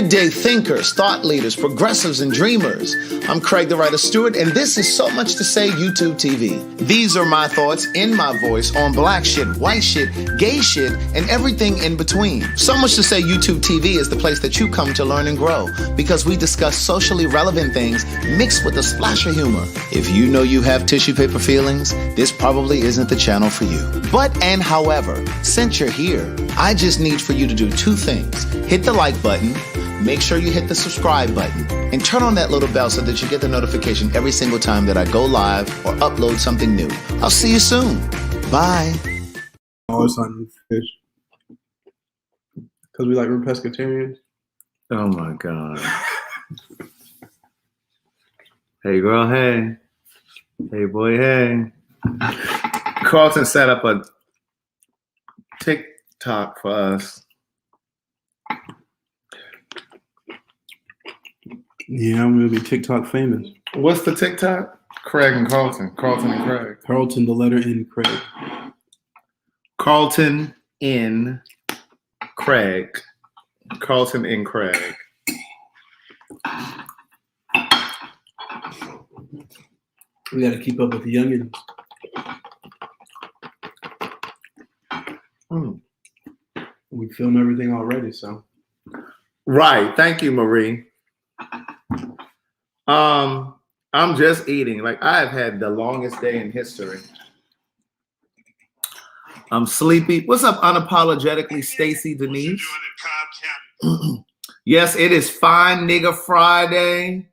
Good day, thinkers, thought leaders, progressives, and dreamers. I'm Craig the Writer Stewart, and this is So Much to Say YouTube TV. These are my thoughts in my voice on black shit, white shit, gay shit, and everything in between. So Much to Say YouTube TV is the place that you come to learn and grow, because we discuss socially relevant things mixed with a splash of humor. If you know you have tissue paper feelings, this probably isn't the channel for you. But and however, since you're here, I just need for you to do two things. Hit the like button, make sure you hit the subscribe button, and turn on that little bell so that you get the notification every single time that I go live or upload something new. I'll see you soon. Bye. Always on fish. Because we're pescatarians. Oh my God. Hey girl, hey. Hey boy, hey. Carlton set up a TikTok for us. Yeah, I'm gonna be TikTok famous. What's the TikTok? Craig and Carlton. Carlton and Craig. Carlton, the letter N, Craig. Carlton in Craig. Carlton in Craig. We gotta keep up with the youngins. We film everything already, so. Right. Thank you, Marie. I'm just eating. Like, I have had the longest day in history. I'm sleepy. What's up, unapologetically, Stacy Denise? Yes, it is Fine Nigga Friday.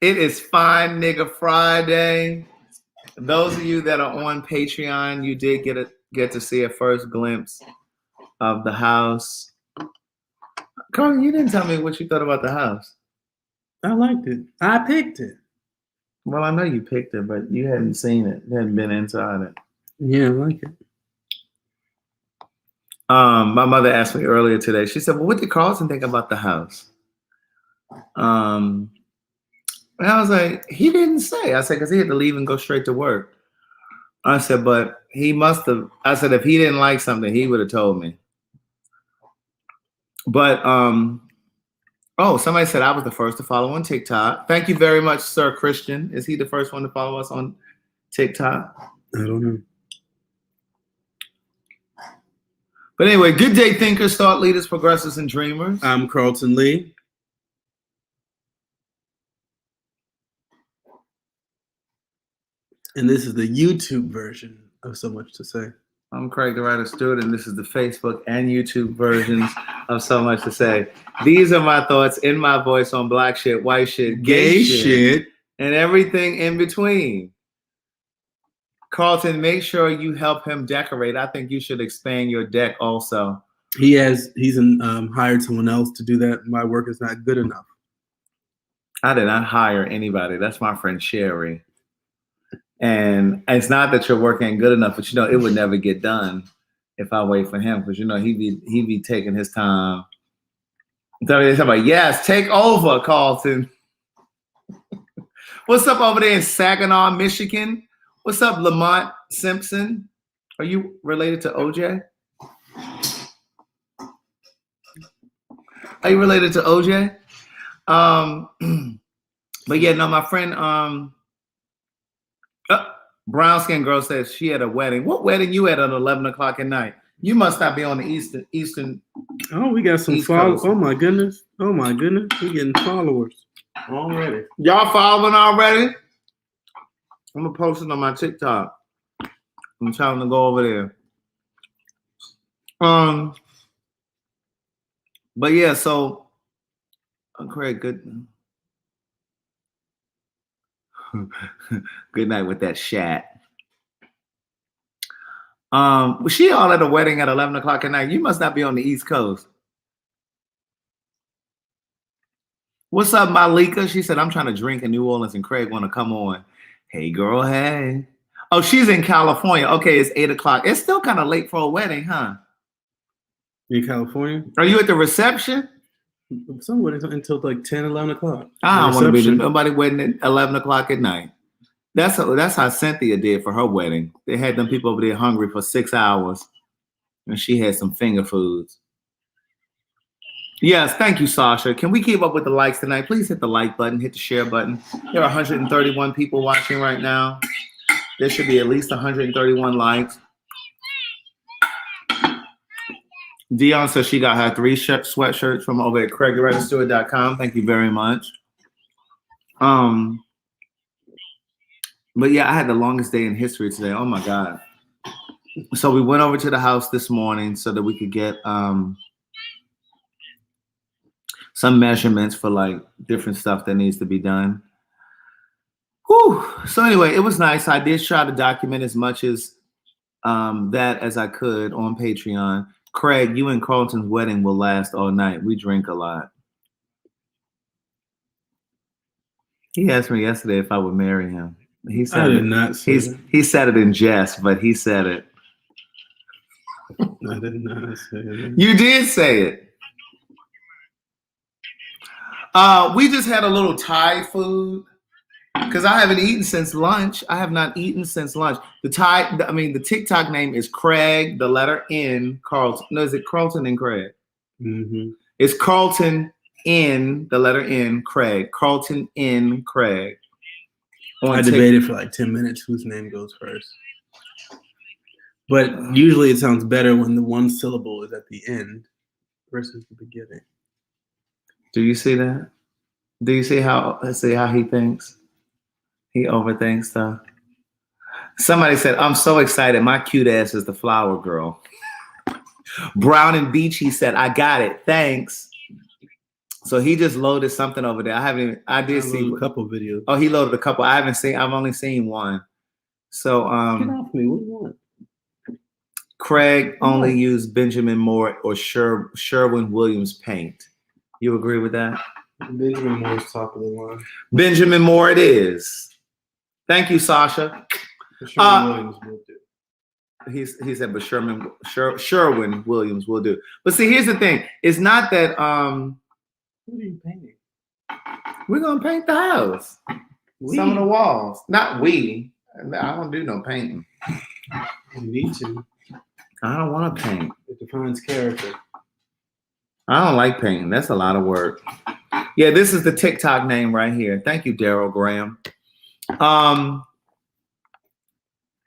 It is Fine Nigga Friday. Those of you that are on Patreon, you did get to see a first glimpse of the house. Carl, you didn't tell me what you thought about the house. I liked it. I picked it. Well, I know you picked it, but you hadn't seen it. You hadn't been inside it. Yeah, I like it. My mother asked me earlier today. She said, "Well, what did Carlton think about the house?" And I was like, "He didn't say." I said, "Because he had to leave and go straight to work." I said, "But he must have." I said, "If he didn't like something, he would have told me." But oh, somebody said I was the first to follow on TikTok. Thank you very much, Sir Christian. Is he the first one to follow us on TikTok? I don't know. But anyway, good day, thinkers, thought leaders, progressives, and dreamers. I'm Carlton Lee. And this is the YouTube version of So Much to Say. I'm Craig the Writer Stewart, and this is the Facebook and YouTube versions of So Much to Say. These are my thoughts in my voice on black shit, white shit, gay shit, and everything in between. Carlton, make sure you help him decorate. I think you should expand your deck also. He's hired someone else to do that. My work is not good enough. I did not hire anybody. That's my friend Sherry. And it's not that your work ain't good enough, but it would never get done if I wait for him, because he'd be taking his time. Somebody, yes, take over, Carlton. What's up over there in Saginaw, Michigan? What's up, Lamont Simpson? Are you related to OJ? Are you related to OJ? But yeah, no, my friend, brown skin girl says she had a wedding. What wedding you at 11 o'clock at night? You must not be on the Eastern. Oh, we got some followers. Oh my goodness. We getting followers already. Y'all following already? I'm gonna post it on my TikTok. I'm trying to go over there. But yeah, so Craig, good. Good night with that shat. Was she all at a wedding at 11 o'clock at night? You must not be on the East Coast. What's up, Malika? She said, I'm trying to drink in New Orleans and Craig want to come on. Hey, girl, hey. Oh, she's in California. Okay, it's 8 o'clock. It's still kind of late for a wedding, huh? In California? Are you at the reception? Some weddings until like 10, 11 o'clock. I don't want to be nobody wedding at 11 o'clock at night. That's how Cynthia did for her wedding. They had them people over there hungry for 6 hours, and she had some finger foods. Yes, thank you, Sasha. Can we keep up with the likes tonight? Please hit the like button, hit the share button. There are 131 people watching right now. There should be at least 131 likes. Dion says she got her 3 sweatshirts from over at CraigTheWriterStewart.com. Thank you very much. But yeah, I had the longest day in history today. Oh my God. So we went over to the house this morning so that we could get some measurements for like different stuff that needs to be done. Whew. So anyway, it was nice. I did try to document as much as that as I could on Patreon. Craig, you and Carlton's wedding will last all night. We drink a lot. He asked me yesterday if I would marry him. He said I did not say that. He said it in jest, but he said it. I did not say that. You did say it. We just had a little Thai food because I haven't eaten since lunch. I have not eaten since lunch. The TikTok name is Craig, the letter N, Carlton. No, is it Carlton and Craig? Mm-hmm. It's Carlton N, the letter N, Craig. Carlton N, Craig. I debated for like 10 minutes whose name goes first. But usually it sounds better when the one syllable is at the end versus the beginning. Do you see that? Do you see how he thinks? He overthinks stuff. Somebody said, I'm so excited. My cute ass is the flower girl. Brown and Beachy said, I got it. Thanks. So he just loaded something over there. I did see a couple videos. Oh, he loaded a couple. I've only seen one. So get off me. What do you want? Craig only used Benjamin Moore or Sherwin Williams paint. You agree with that? Benjamin Moore's top of the line. Benjamin Moore it is. Thank you, Sasha. Sherwin Williams will do. He said, but Sherwin Williams will do. But see, here's the thing. It's not that What are you painting? We're gonna paint the house. Some of the walls. Not we. I don't do no painting. You need to. I don't want to paint. It defines character. I don't like painting. That's a lot of work. Yeah, this is the TikTok name right here. Thank you, Daryl Graham.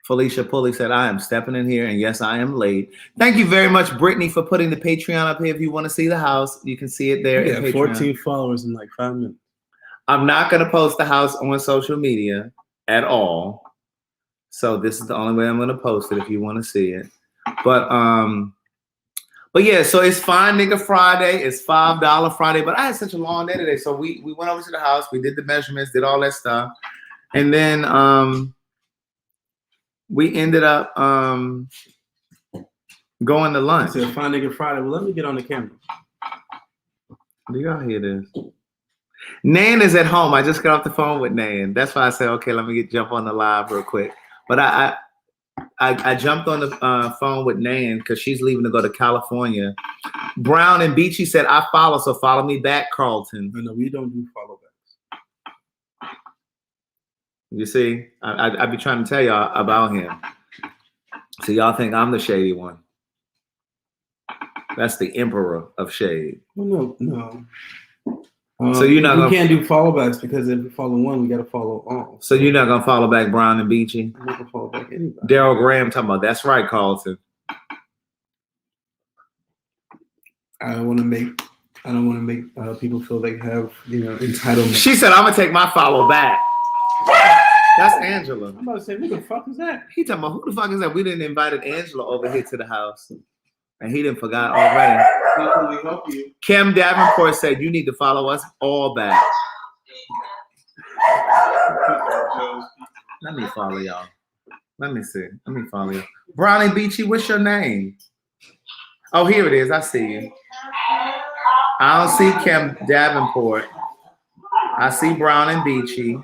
Felicia Pulley said, I am stepping in here, and yes, I am late. Thank you very much, Brittany, for putting the Patreon up here. If you want to see the house, you can see it there. Yeah, 14 followers in like 5 minutes. I'm not going to post the house on social media at all. So this is the only way I'm going to post it if you want to see it. But yeah, so it's Fine Nigga Friday. It's $5 Friday. But I had such a long day today. So we went over to the house. We did the measurements, did all that stuff. And then we ended up going to lunch. It's Fine Nigga Friday. Well, let me get on the camera. Do y'all hear this? Nan is at home. I just got off the phone with Nan. That's why I said, okay, let me jump on the live real quick. But I jumped on the phone with Nan because she's leaving to go to California. Brown and Beachy said, I follow, so follow me back, Carlton. No, we don't do follow backs. You see, I be trying to tell y'all about him. So y'all think I'm the shady one. That's the emperor of shade. Well, no. So you're not we can't do follow backs because if we follow one, we got to follow all. So you're not gonna follow back Brown and Beachy? I'm not gonna follow back anybody. Daryl Graham talking about that's right, Carlton. I don't want to make people feel they have entitlement. She said I'm gonna take my follow back. That's Angela. I'm about to say, who the fuck is that? He talking about who the fuck is that? We didn't invited Angela over here to the house. And he didn't forgot already. How can we help you? Kim Davenport said you need to follow us all back. Let me follow y'all. Let me see. Let me follow you. Brownie Beachy, what's your name? Oh, here it is. I see you. I don't see Kim Davenport. I see Brown and Beachy.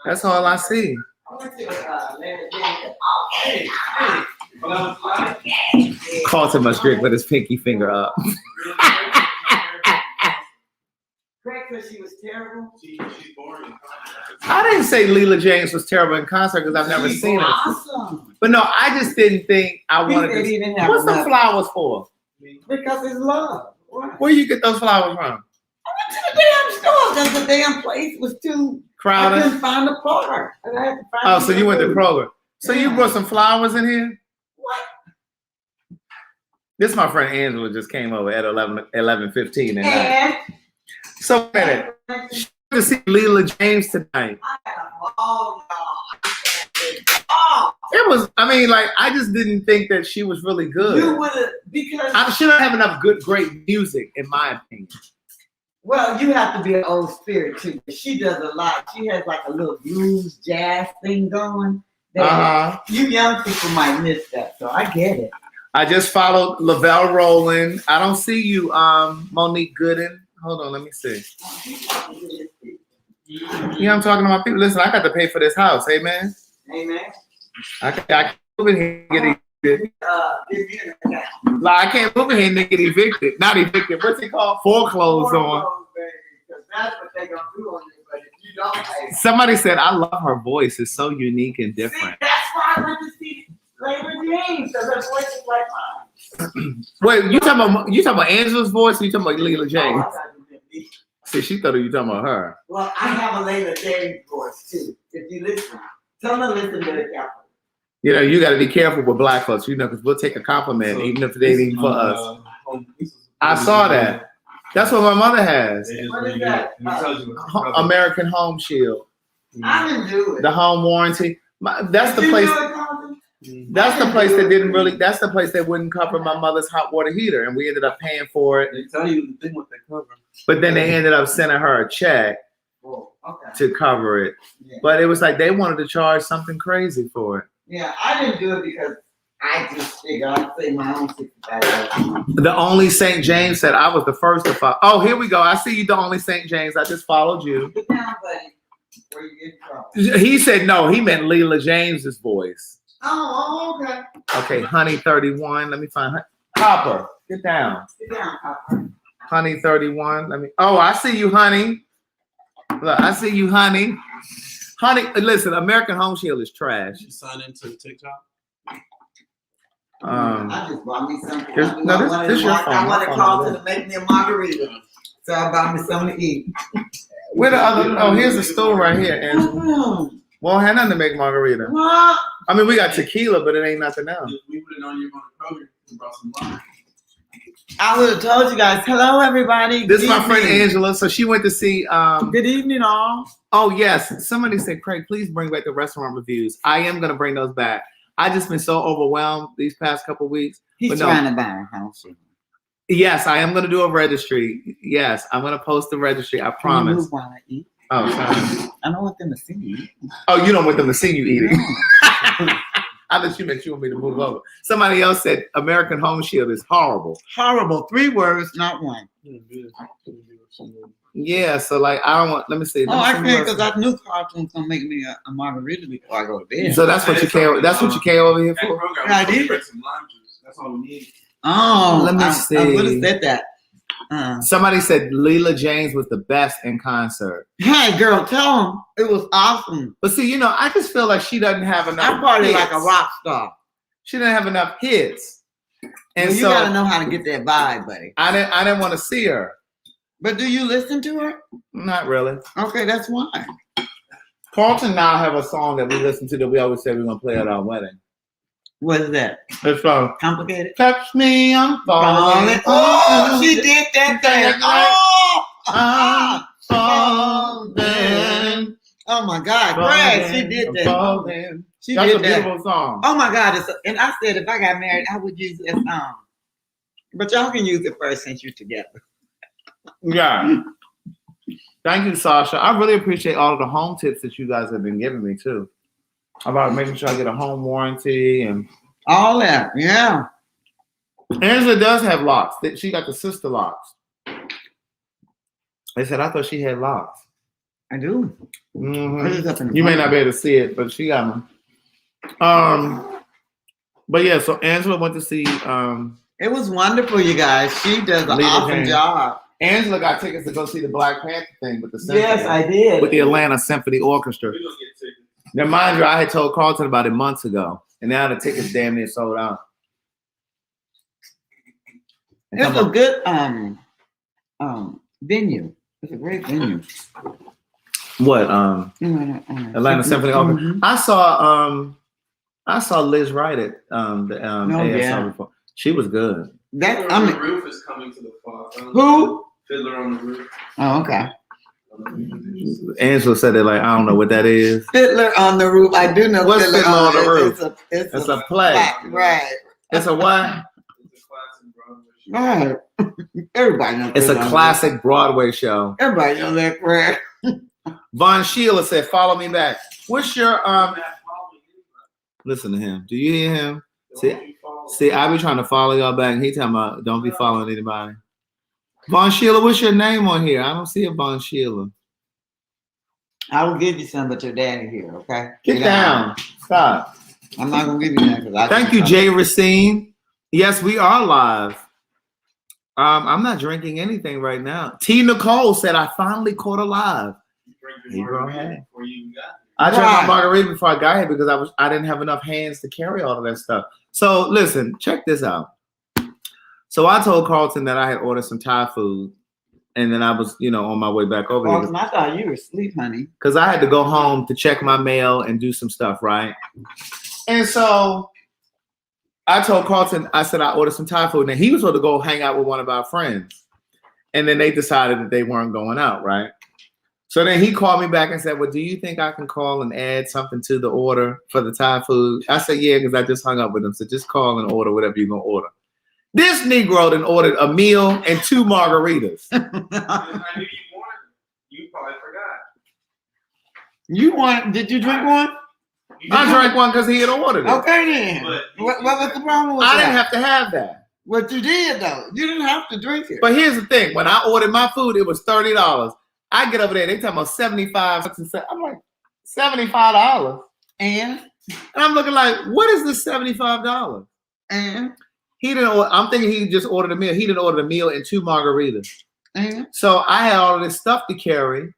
That's all I see. Carlton must drink with his pinky finger up. because she was terrible? She's boring. I didn't say Leela James was terrible in concert because I've never seen her. Awesome. But no, I just didn't think I wanted He said he to. didn't have What's the enough. flowers for? Because it's love. What? Where you get those flowers from? To the damn store because the damn place was too Crowded? I couldn't find the part. And I had to find Oh, so you went to food. Kroger. So you Yeah. brought some flowers in here? What? This my friend Angela just came over at 11:15 at night. And So wait a minute. She went to see Leela James tonight. I had a ball, y'all. It was, I mean, like, I just didn't think that she was really good. You would have, because, She don't have enough great music, in my opinion. well, you have to be an old spirit too. She does a lot. She has like a little blues jazz thing going. That you young people might miss that, so I get it. I just followed Lavelle Rowland. I don't see you, Monique Gooden. Hold on, let me see. Yeah, I'm talking about people. Listen, I got to pay for this house. Hey, man. Amen. I can't move in here and get evicted. Give me an account. Like, I can't move in here and get evicted. Not evicted. What's it called? Foreclosed on. Because that's what they're going to do on you, but if you don't pay. Somebody said, I love her voice. It's so unique and different. See, that's why I went to see Layla James, because her voice is like mine. Wait, you talking about Angela's voice or you talking about Leela James? Oh, I thought you meant me. See, she thought you talking about her. Well, I have a Layla James voice too. If you listen, tell them to listen to the carefully. You know, you got to be careful with black folks, you know, because we'll take a compliment even if they ain't for us. I saw that. That's what my mother has. What is that? American Home Shield. I didn't do it. The home warranty. That's the Did you place. do it, Colin? That's the place that didn't really. That's the place that wouldn't cover my mother's hot water heater, and we ended up paying for it. They tell you the thing what they cover. But then they ended up sending her a check Oh, okay. to cover it. Yeah. But it was like they wanted to charge something crazy for it. Yeah, I didn't do it because I just figured I'd say my own $65. The Only St. James said I was the first to follow. Oh, here we go. I see you, The Only St. James. I just followed you. Sit down, buddy, before you get in trouble. He said no. He meant Leela James's voice. Oh, okay. Okay, Honey 31. Let me find Hopper. Get down. Sit down, Papa. Honey 31. Oh, I see you, honey. Look, I see you, honey. Honey, listen, American Home Shield is trash. You sign into TikTok? I just bought me something. This your phone. I want to call to make me a margarita. So I bought me something to eat. Where the other? Oh, here's the stool right here. And Mm-hmm. won't have nothing to make margarita. What? I mean, we got tequila, but it ain't nothing else. If we would have known you were going to Kroger, we brought some wine. I would have told you guys. Hello, everybody. This is Good my friend evening. Angela. So she went to see. Good evening, all. Oh yes, somebody said, Craig, please bring back the restaurant reviews. I am gonna bring those back. I just been so overwhelmed these past couple weeks. He's trying to buy a house. Yes, I am gonna do a registry. Yes, I'm gonna post the registry. I promise. Move while I eat. Oh, sorry. I don't want them to see me. Oh, you don't want them to see you eating. I thought you meant you want me to move over. Somebody else said American Home Shield is horrible. Horrible. 3 words, not one. Yeah, so like I don't want. Let me see. Oh, I can't because I knew Carlton's gonna make me a margarita before I go to bed. So that's what you came. That's what you came over here That for. program Yeah, I was did. for some lime juice. That's all we need. Oh, Let me I see. would have said that. Somebody said Leela James was the best in concert. Hey, girl, tell him it was awesome. But see, you know, I just feel like she doesn't have enough. I party hits. like a rock star. She didn't have enough hits, and Well, you so gotta know how to get that vibe, buddy. I didn't want to see her. But do you listen to her? Not really. Okay, that's why. Carlton and I have a song that we listen to that we always say we're gonna play at our wedding. What is that? It's Complicated? Touch Me, I'm Falling. Oh, she did that thing. I'm Oh, falling. oh my God, Brad, she did that. Falling. She That's a did that. beautiful song. Oh my God, and I said if I got married, I would use that song. But y'all can use it first since you're together. Yeah. Thank you, Sasha. I really appreciate all of the home tips that you guys have been giving me too. About making sure I get a home warranty and All that, yeah. Angela does have locks. She got the sister locks. They said I thought she had locks. I do. Mhm. Put it up in the You may front. not be able to see it, but she got them. But yeah, so Angela went to see It was wonderful, you guys. She does an Leela awesome James. job. Angela got tickets to go see the Black Panther thing with the symphony. Yes, I did. With the Atlanta Symphony Orchestra. Now, mind you, I had told Carlton about it months ago, and now the tickets damn near sold out. It's a good venue. It's a great venue. What? Atlanta Symphony Orchestra. Mm-hmm. I saw Liz Wright at the ASL before. She was good. Fiddler on the Roof is coming to the fall. Who? Fiddler on the Roof. Oh, okay. Angela said it like, I don't know what that is. Fiddler on the Roof. I do know. What's Fiddler on the Roof? It's a play. Right. It's a what? It's a classic Broadway show. Right. Everybody knows. It's a classic Broadway show. Everybody knows that prayer. Von Sheila said, follow me back. What's your listen to him. Do you hear him? See, I be trying to follow y'all back. He talking about don't be following anybody. Von Sheila, what's your name on here? I don't see a Von Sheila. I will give you some, but your daddy here, okay? Get down. Stop. I'm not gonna give you that. Thank you, Jay Racine. Yes, we are live. I'm not drinking anything right now. T. Nicole said I finally caught a live. I drank my margarita before I got here because I didn't have enough hands to carry all of that stuff. So listen, check this out. So I told Carlton that I had ordered some Thai food, and then I was, on my way back over here. I thought you were asleep, honey. Because I had to go home to check my mail and do some stuff, right? And so I told Carlton, I said I ordered some Thai food, and he was supposed to go hang out with one of our friends. And then they decided that they weren't going out, right? So then he called me back and said, well, do you think I can call and add something to the order for the Thai food? I said, yeah, because I just hung up with him. So just call and order whatever you're going to order. This Negro then ordered a meal and 2 margaritas. I knew you wanted it. You probably forgot. Did you drink one? I drank one because he had ordered it. Okay then. What was the problem with I that? didn't have to have that. What you did though, you didn't have to drink it. But here's the thing. When I ordered my food, it was $30. I get over there, they talking about 75. I'm like, $75? And I'm looking like, what is this $75? And he didn't order, I'm thinking he just ordered a meal. He didn't order a meal and 2 margaritas. And so I had all of this stuff to carry.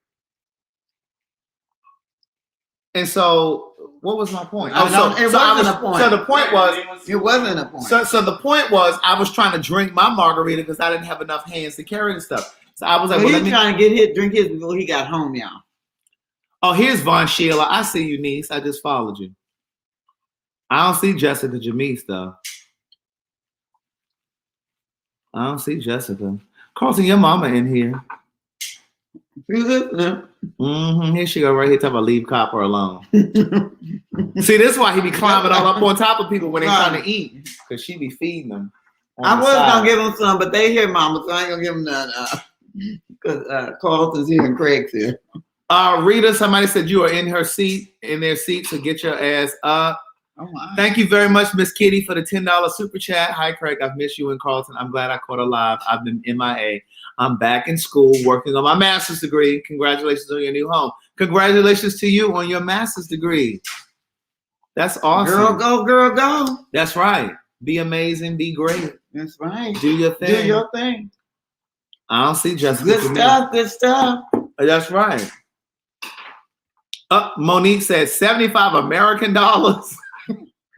And so what was my point? It wasn't a point. So the point was it wasn't a point. So the point was I was trying to drink my margarita because I didn't have enough hands to carry the stuff. So I was like, he's trying to drink his before he got home, y'all. Oh, here's Von Sheila. I see you, niece. I just followed you. I don't see Jessica Jamise, though. I don't see Jessica. Carlton, your mama in here. Here she go right here talking about leave Copper alone. See, this is why he be climbing all up on top of people when they trying to eat. Because she be feeding them. I was going to give them some, but they hear mama, so I ain't going to give them none. Because Carlton's here and Craig's here. Rita, somebody said you are in their seat, so get your ass up. Oh my. Thank you very much, Miss Kitty, for the $10 super chat. Hi, Craig. I've missed you and Carlton. I'm glad I caught a live. I've been MIA. I'm back in school working on my master's degree. Congratulations on your new home. Congratulations to you on your master's degree. That's awesome. Girl, go, girl, go. That's right. Be amazing. Be great. That's right. Do your thing. Do your thing. I don't see Jessica. Good stuff. That's right. Monique said 75 American dollars.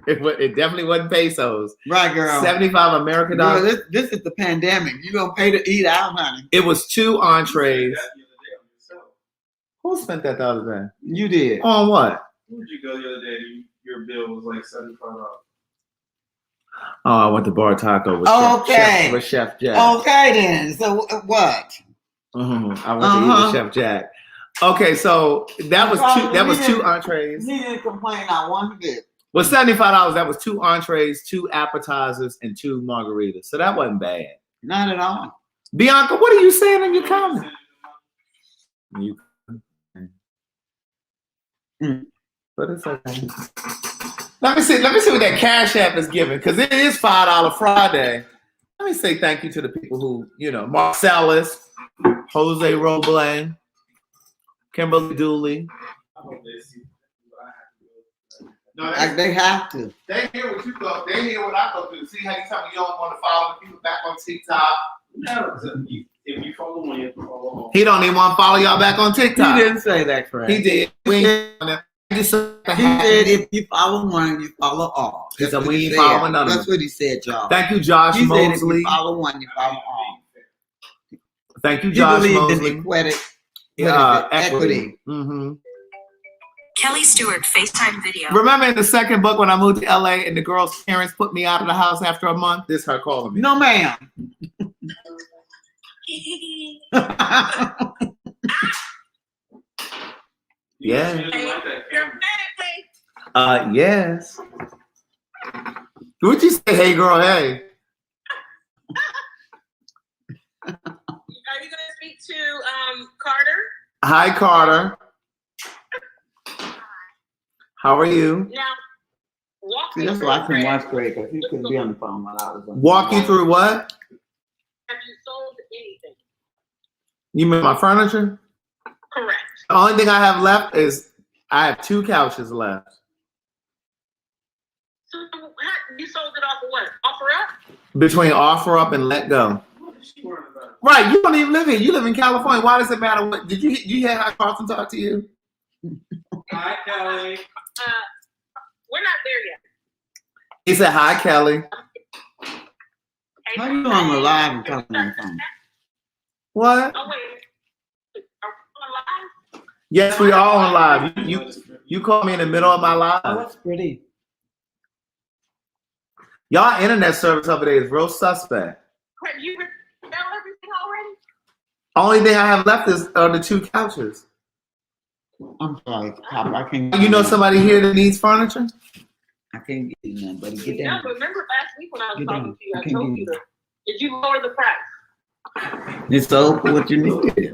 It definitely wasn't pesos. Right, girl. 75 American dollars. Girl, this is the pandemic. You gonna pay to eat out, honey. It was 2 entrees. Who spent that the other day? You did. On what? Where did you go the other day? Your bill was like $75. Oh, I went to Bar Taco with Chef Jack. Okay, then. So what? I went to eat with Chef Jack. Okay, so that was 2 entrees. He didn't complain not one bit. Well, $75. That was 2 entrees, 2 appetizers, and 2 margaritas. So that wasn't bad. Not at all. Bianca, what are you saying in your comment? But it's okay. Let me see what that Cash App is giving, because it is $5 Friday. Let me say thank you to the people who, Marcellus, Jose Roble, Kimberly Dooley. No, they have to. They hear what you go. They hear what I go through. See how you tell me you don't want to follow the people back on TikTok? No, If you follow one, you have to follow all. He don't even want to follow y'all back on TikTok. He didn't say that, Craig. He did. He said if you follow one, you follow all. He That's said what we he ain't said. following none of That's them. what he said, y'all. Thank you, Josh He said if Mosley. you follow one, you follow all. Thank you, He Josh believed in Mosley. equity. Mm-hmm. Kelly Stewart FaceTime video. Remember in the second book when I moved to LA and the girl's parents put me out of the house after a month? This her calling me. No, ma'am. Yeah. Yes. What'd you say? Hey, girl. Hey. Are you going to speak to Carter? Hi, Carter. How are you? Now, walk See, me that's through, why I couldn't Craig. watch Craig, because he couldn't be on the phone while I was on. Walk you through what? Have you sold anything? You mean my furniture? Correct. The only thing I have left is I have 2 couches left. So you sold it off of what? Offer up? Between offer up and let go. Right, you don't even live here. You live in California. Why does it matter? What did you hear how Carlton talk to you? Hi, Kelly. We're not there yet. He said, "Hi, Kelly." Hey, How you on the live and talking on the phone? What? Oh, wait. Are we on live? Yes, we are on live. You called me in the middle of my Oh, live. that's pretty. Y'all internet service over there is real suspect. Craig, you sell everything already? Only thing I have left are the 2 couches. I'm sorry, Papa. I can't. You know somebody here that needs furniture? I can't get you none, buddy. Get No, down. but remember last week when I was Get talking down. to you, I I can't told get you you. that. Did you lower the price? It's sold for what you needed.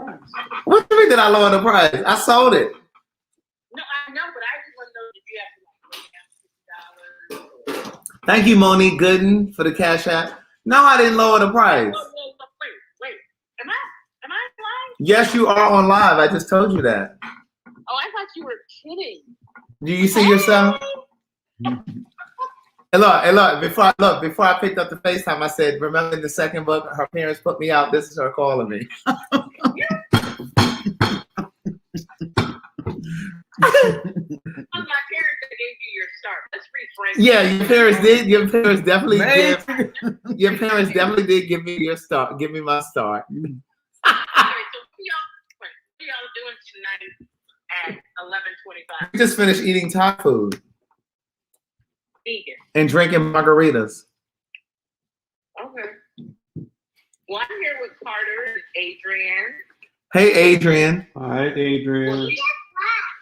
What do you mean did I lower the price? I sold it. No, I know, but I just want to know if you have to like lay down $50. Thank you, Monique Gooden, for the cash app. No, I didn't lower the price. Wait. Am I lying? Yes, you are on live. I just told you that. Oh, I thought you were kidding. Do you see yourself? Hey, look, before I picked up the FaceTime, I said, remember in the second book, her parents put me out. This is her calling me. My parents that gave you your start. Let's rephrase. Yeah, your parents did. Your parents definitely did. Your parents definitely did give me your start. Give me my start. Okay, so what y'all doing tonight at 11:25? We just finished eating Thai food Vegan. and drinking margaritas. Okay. Well, I'm here with Carter and Adrian. Hey, Adrian. Hi, Adrian.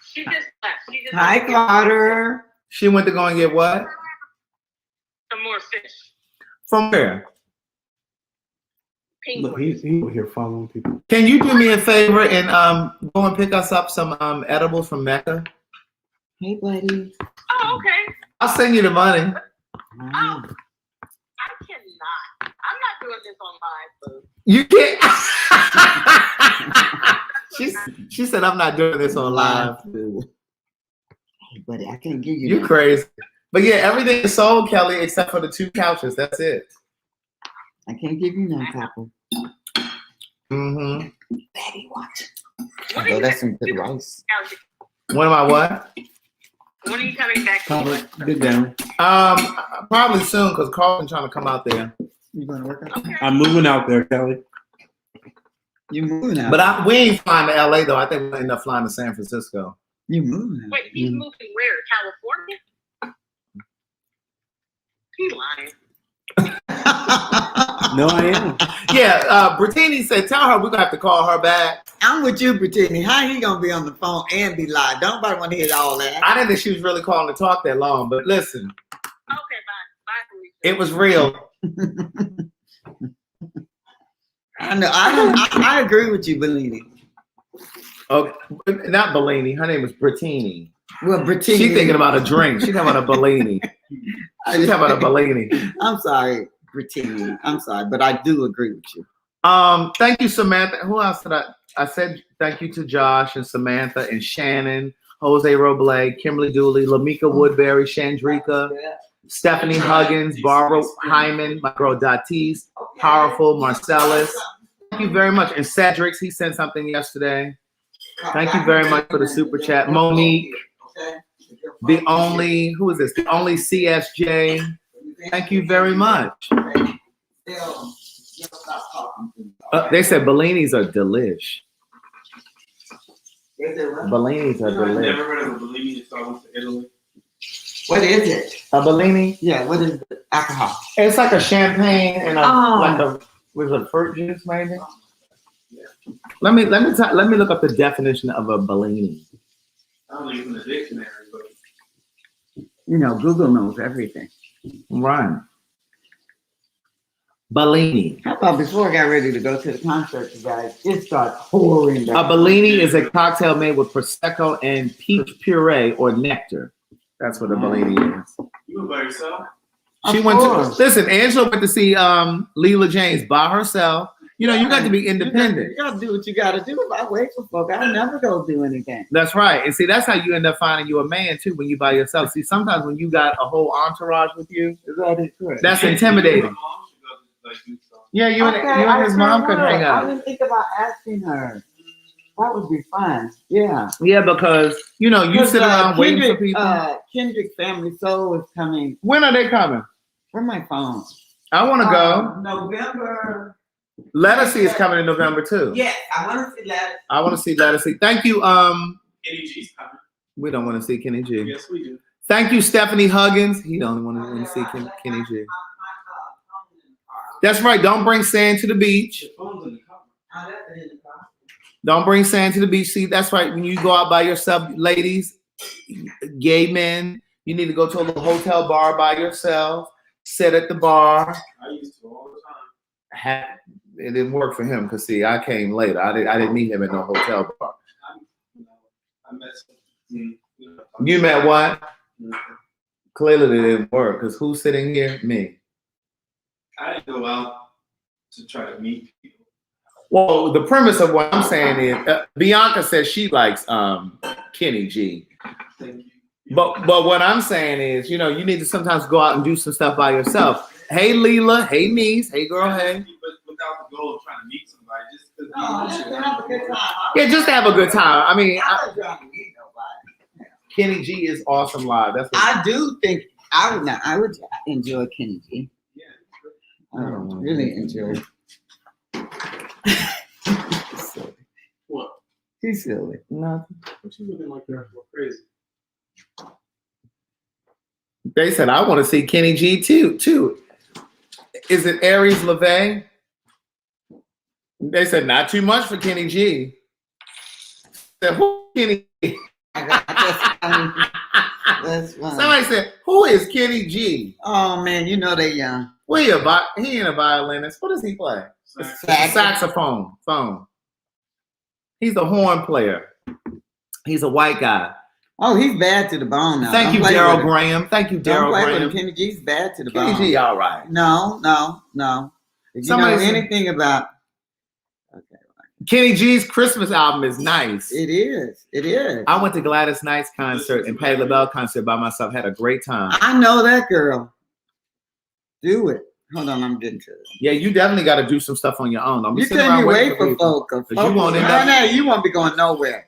She just left. She just Hi, left. Carter. She went to go and get what? Some more fish. From where? Look, Penguins. he's over here following people. Can you do me a favor and go and pick us up some edibles from Mecca? Hey, buddy. Oh, okay. I'll send you the money. Oh, I cannot. I'm not doing this on live, boo. You can't. she said I'm not doing this on live. Hey, buddy, I can't give you. You that. crazy. But yeah, everything is sold, Kelly, except for the 2 couches. That's it. I can't give you none, Papa. Mm-hmm. Daddy, watch. What are Oh, you that's some doing? good rice. What am I what? When are you coming back? Papa, get down. Probably soon because Carlton's trying to come out there. You gonna work out? Okay. I'm moving out there, Kelly. You moving out? But we ain't flying to LA though. I think we'll end up flying to San Francisco. You moving out? Wait, he's moving where? California? He's lying. No, I am. Yeah, Brittany said, tell her we're gonna have to call her back. I'm with you, Brittany. How he gonna be on the phone and be live? Don't nobody want to hear all that. I didn't think she was really calling to talk that long, but listen, Okay, bye. Bye, Felicia. it was real. I know. I agree with you, Bellini. Okay, not Bellini. Her name is Brittany. Well, Brittany. She's thinking about a drink. She's talking about a Bellini. She's talking about a Bellini. I'm sorry, Brittany. I'm sorry, but I do agree with you. Thank you, Samantha. Who else did I said thank you to Josh and Samantha and Shannon, Jose Roble, Kimberly Dooley, Lamika Woodbury, Chandrika, Stephanie Huggins, Barbara Hyman, my girl Datis, Powerful, Marcellus, Thank you very much. And Cedric's, he sent something yesterday. Thank you very much for the super chat. Monique, the only, who is this? The only CSJ. Thank you very much. They said Bellinis are delish. Bellinis are I've delish. never heard of a Bellini, so I went to Italy. What is it? A Bellini? Yeah, what is the alcohol? It's like a champagne and a Oh. like a was it fruit juice maybe? Let me look up the definition of a Bellini. I don't use in the dictionary, but You know, Google knows everything. Right. Bellini. How about before I got ready to go to the concert, you guys, it started pouring A down. Bellini is a cocktail made with prosecco and peach puree or nectar. That's what a Bellini is. you went by yourself? She Of went course. to listen. Angela went to see Leela James by herself. You know, you got to be independent. You got to do what you got to do. If I wait for folk, I'll never go do anything. That's right. And see, that's how you end up finding you a man too when you by yourself. See, sometimes when you got a whole entourage with you, Is that it? Correct. that's intimidating. My mom should go, like, do something. Yeah, you Okay, and his I mom sure could would. hang I out. didn't think about asking her. That would be fun. Yeah. Yeah, because you know you sit around waiting for people. Kendrick Family Soul is coming. When are they coming? Where's my phone? I want to go. November. Lettucey is coming in November too. Yes, I want to see that. I want to see Lettucey. Thank you. Kenny G's coming. We don't want to see Kenny G. Yes, we do. Thank you, Stephanie Huggins. He don't want to see Kenny G. That's right. Don't bring sand to the beach. The phone's in the car. Don't bring sand to the beach. See, that's right. When you go out by yourself, ladies, gay men, you need to go to a little hotel bar by yourself. Sit at the bar. I used to all the time. It didn't work for him because see, I came later. I didn't meet him at no hotel bar. I met some. You met what? Mhm. Clearly it didn't work because who's sitting here? Me. I didn't go out to try to meet people. Well, the premise of what I'm saying is Bianca says she likes Kenny G. Thank you. But what I'm saying is, you know, you need to sometimes go out and do some stuff by yourself. Hey Leela, hey niece, hey girl, hey. But without the goal of trying to meet somebody, just because Have a good time. Yeah, just to have a good time. I mean, I'm not trying to meet nobody. Kenny G is awesome live. That's what I do think I would enjoy Kenny G. yeah. I would really enjoy it. He's silly. What? He's silly. nothing. What you looking like that for? Crazy. They said I want to see Kenny G too. Is it Aries LeVay? They said not too much for Kenny G. Said, who Kenny G? That's funny. Somebody said, who is Kenny G? Oh man, you know they young. Well, he ain't a violinist. What does he play? Saxophone. Phone. He's a horn player. He's a white guy. Oh, he's bad to the bone now. Thank you, Daryl Graham. Thank you, Don't Daryl play with him. Graham. Kenny G's bad to the Kenny bone. G, all right. No. If you Somebody know said- anything about, okay, Kenny G's Christmas album is nice. it is. It is. I went to Gladys Knight's concert and Patti LaBelle concert by myself. Had a great time. I know that girl. Do it. Hold on, I'm getting to it. Yeah, you definitely got to do some stuff on your own. Don't be You sitting couldn't around wait waiting for people. folk. 'Cause you folk won't was end up- right now, you won't be going nowhere.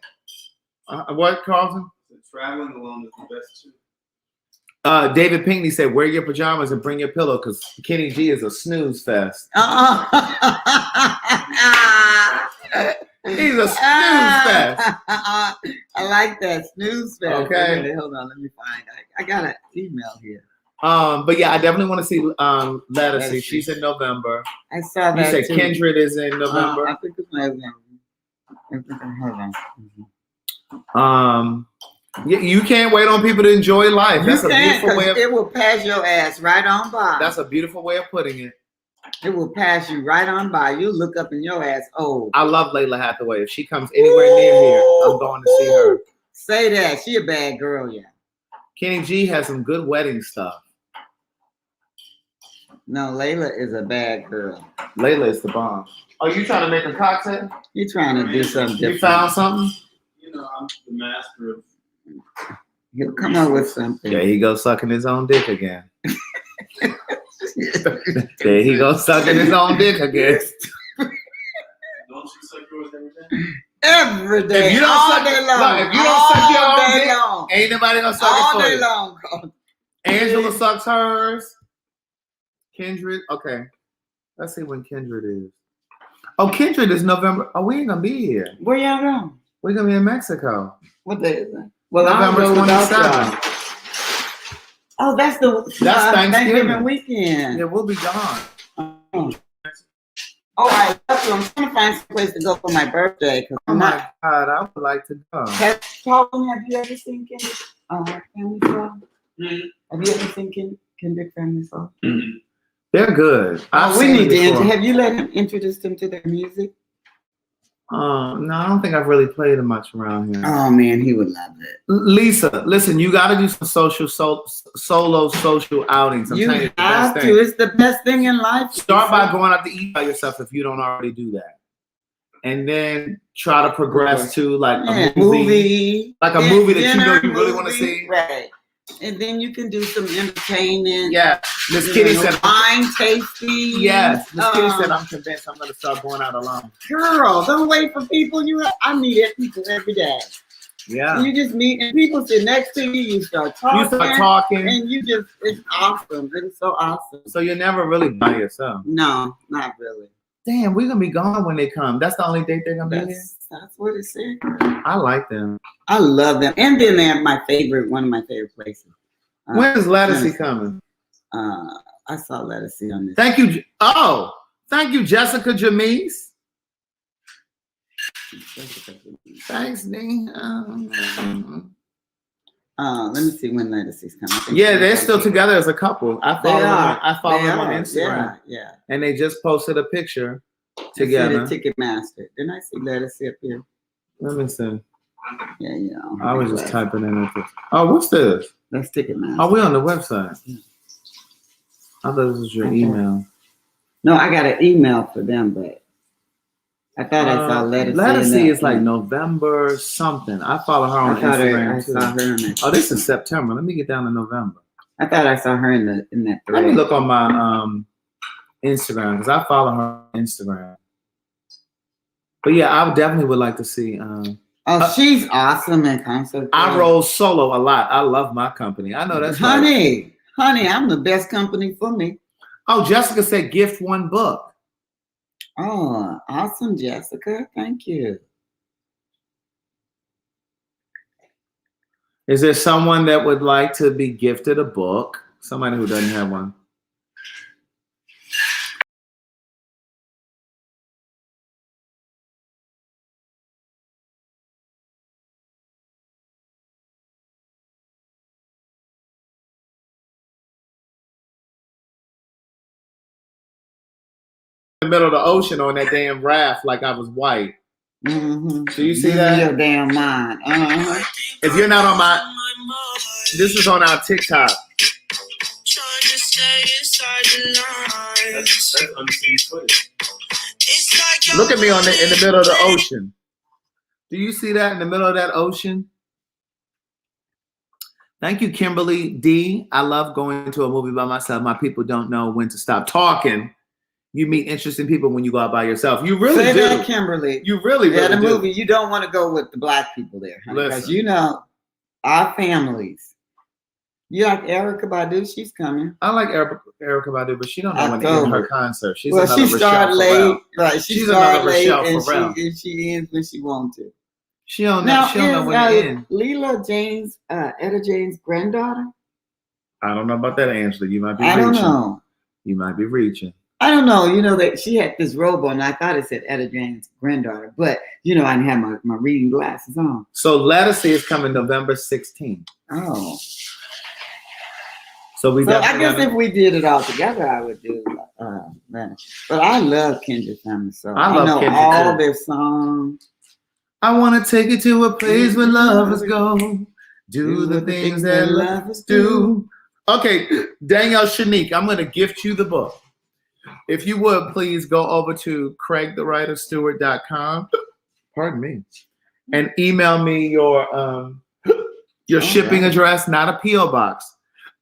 What, Carlton? Traveling alone is the best too. David Pinkney said, wear your pajamas and bring your pillow because Kenny G is a snooze fest. He's a snooze fest. I like that snooze fest. Okay. Wait, hold on, let me find. I got an email here. But yeah, I definitely want to see Lettucey. Lettucey. She's in November. I saw You that said too. Kindred is in November. I think it's November. Hold on. You can't wait on people to enjoy life. That's You a can't, beautiful way 'cause of it will pass your ass right on by. that's a beautiful way of putting it. It will pass you right on by. You look up in your ass. Oh, I love Layla Hathaway. If she comes anywhere near here, I'm going to see her. say that. She a bad girl, yeah. Kenny G has some good wedding stuff. No, Layla is a bad girl. Layla is the bomb. Are you trying to make a cocktail? You're trying to do something different. You found something? You know, I'm the master of. He'll come up with something. There he goes sucking his own dick again. There he goes sucking his own dick again. Every day. If you don't all suck, day long. look, if you don't suck your all own day dick, long. ain't nobody gonna suck All it for day you. long. Angela sucks hers. Kindred. Okay. Let's see when Kindred is. Oh, Kindred is November. Oh, we ain't gonna be here. Where y'all going? We're gonna be in Mexico. What day is it? Well, November I'll go without 27th. y'all. Oh, that's Thanksgiving weekend. Yeah, we'll be gone. All right, that's what I'm trying to find some place to go for my birthday. Oh my God, I would like to go. Have you ever seen Kendrick Family Soul? Have you ever seen Kendrick Family Soul? They're good. We need to have you let him introduce them to their music? No, I don't think I've really played it much around here. Oh man, he would love it. Lisa, listen, you got to do some solo social outings. I'm telling you, it's the best thing. It's the best thing in life. Start by going out to eat by yourself if you don't already do that, and then try to progress to like a movie, like a movie that you know you really want to see. Right. And then you can do some entertainment. Yeah. Miss Kitty said wine tasting. Yes. Miss Kitty said I'm convinced I'm gonna start going out alone. Girl, don't wait for people. I meet people every day. Yeah. You just meet and people sit next to you, you start talking. And it's awesome. It's so awesome. So you're never really by yourself. No, not really. Damn, we're gonna be gone when they come. That's the only date they're gonna be here. That's what it said. I like them. I love them. And then they have one of my favorite places. When is Lettucey coming? I saw Lettucey on this. Thank you. Thank you, Jessica Jamise. Thanks, Dean. Let me see when Lettucey's coming. Yeah, they're still together as a couple. I follow them on Instagram. Yeah. And they just posted a picture together. Ticketmaster. Didn't I see Lettucey up here? Let me see. Yeah. I was just typing in. Oh, what's this? That's Ticketmaster. Oh, we on the website. Yeah. I thought this was your email. No, I got an email for them, but I thought I saw Lettucey. Lettucey is like November something. I follow her on Instagram too. I saw her in that. Oh, this is September. Let me get down to November. I thought I saw her in that thread. Let me look on my Instagram because I follow her on Instagram. But yeah, I definitely would like to see. She's awesome in concert. I roll solo a lot. I love my company. I know that's honey, I'm the best company for me. Oh, Jessica said gift one book. Oh, awesome, Jessica. Thank you. Is there someone that would like to be gifted a book? Somebody who doesn't have one. The middle of the ocean on that damn raft like I was white. Mm-hmm. Do you see that? Your damn mind. Uh-huh. If you're not on this is on our TikTok. Look at me in the middle of the ocean. Do you see that in the middle of that ocean? Thank you, Kimberly D. I love going to a movie by myself. My people don't know when to stop talking. You meet interesting people when you go out by yourself. You really do. That, Kimberly. You really do. The movie, you don't want to go with the black people there. Because you know, our families. You like Erykah Badu? She's coming. I like Erykah Badu, but she don't know when to end her concert. She's another she started late. Right. She's another Rochelle Farrell. And she ends when she wants to. She don't know when to end. Etta James' granddaughter? I don't know about that, Angela. You might be reaching. I don't know. You might be reaching. I don't know. You know that she had this robe on. I thought it said Etta James' granddaughter, but you know I didn't have my reading glasses on. So Lettucey is coming November 16th. Oh. So I guess if we did it all together, I would do that. But I love Kendrick Family Soul. I know Kendrick all their songs. I want to take you to a place where lovers go. Do the things that lovers do. Okay, Danielle Shanique, I'm going to gift you the book. If you would, please go over to CraigTheWriterStewart.com. Pardon me. And email me your shipping address, not a P.O. box,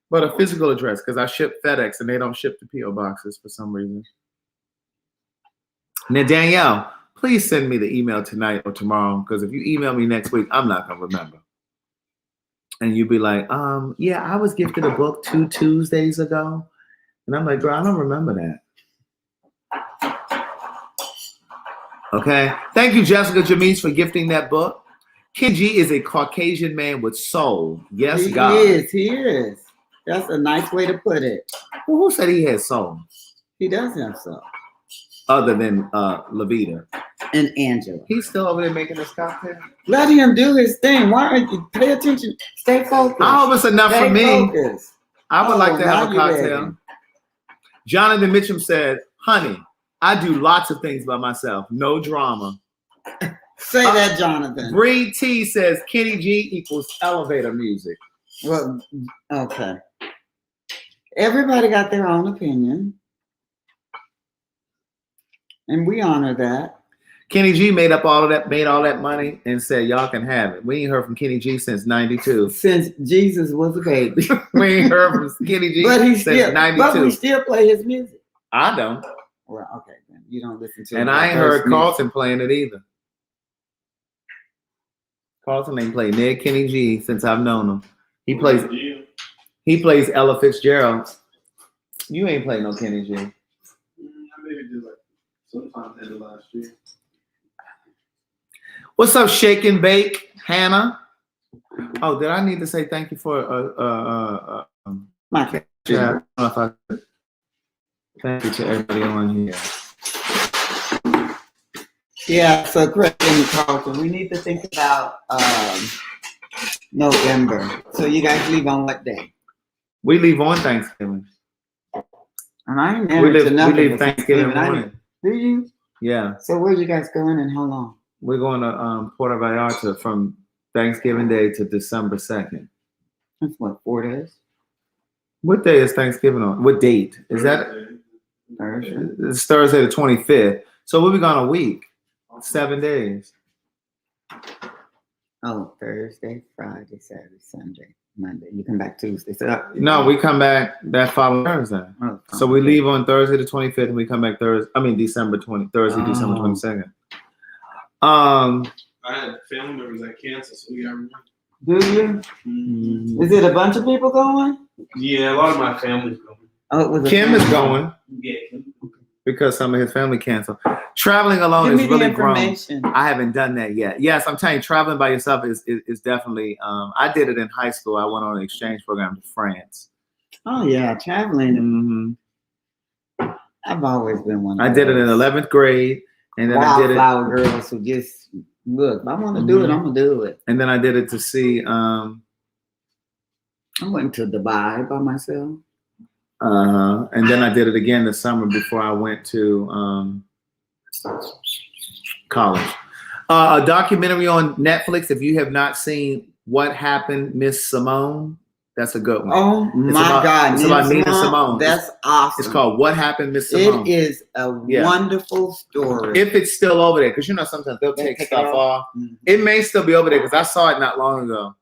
but a physical address, because I ship FedEx and they don't ship to P.O. boxes for some reason. Now, Danielle, please send me the email tonight or tomorrow, because if you email me next week, I'm not gonna remember. And you'd be like, yeah, I was gifted a book 2 Tuesdays ago. And I'm like, girl, I don't remember that. Okay. Thank you, Jessica Jamise, for gifting that book. Kenji is a Caucasian man with soul. Yes, God. He is. That's a nice way to put it. Well, who said he has soul? He does have soul. Other than Levita. And Angela. He's still over there making this cocktail? Let him do his thing. Why aren't you pay attention? Stay focused. I hope it's enough for me. Focused. I would like to have a now you're cocktail. ready. Jonathan Mitchum said, honey, I do lots of things by myself. No drama. Say that, Jonathan. Bree T says Kenny G equals elevator music. Well, okay. Everybody got their own opinion. And we honor that. Kenny G made all that money and said, y'all can have it. We ain't heard from Kenny G since 92. Since Jesus was a baby. We ain't heard from Kenny G since 92. But we still play his music. I don't. Well, okay, then. You don't listen to it. And I ain't heard Carlton playing it either. Carlton ain't played Ned Kenny G since I've known him. He plays Ella Fitzgerald. You ain't played no Kenny G. I maybe did like sometime in the last year. What's up, Shake and Bake, Hannah? Oh, did I need to say thank you for My yeah, I don't know if I could. Thank you to everybody on here. Yeah, so Craig and Carlton, we need to think about November. So you guys leave on what day? We leave on Thanksgiving. And I ain't never to nothing. We leave Thanksgiving morning. Do you? Yeah. So where you guys going and how long? We're going to Puerto Vallarta from Thanksgiving Day to December 2nd. That's what, 4 days? What day is Thanksgiving on? What date? Is that? Thursday. It's Thursday the 25th. So we'll be gone a week. 7 days. Oh, Thursday, Friday, Saturday, Sunday, Monday. You come back Tuesday. So No, we come back that following Thursday. Oh, So we leave on Thursday the 25th and we come back December 22nd. I had family members that canceled, so we got removed. Do you? Mm-hmm. Is it a bunch of people going? Yeah, a lot of my family's going. Oh, it was Kim is going Yeah, Kim. because some of his family canceled. Traveling alone Give is me the really grown. information. I haven't done that yet. Yes, I'm telling you, traveling by yourself is definitely. I did it in high school. I went on an exchange program to France. Oh yeah, traveling. Mm-hmm. I've always been one. I did it in 11th grade, and then I did it. Wildflower girls who just look. If I want to do it, I'm gonna do it. And then I did it to see. I went to Dubai by myself. And then I did it again this summer before I went to college. A documentary on Netflix. If you have not seen What Happened, Miss Simone, that's a good one. Oh my God! It's about Nina Simone. That's awesome. It's called What Happened, Miss Simone. It is a wonderful story. If it's still over there, because you know sometimes they'll take stuff off. Mm-hmm. It may still be over there because I saw it not long ago.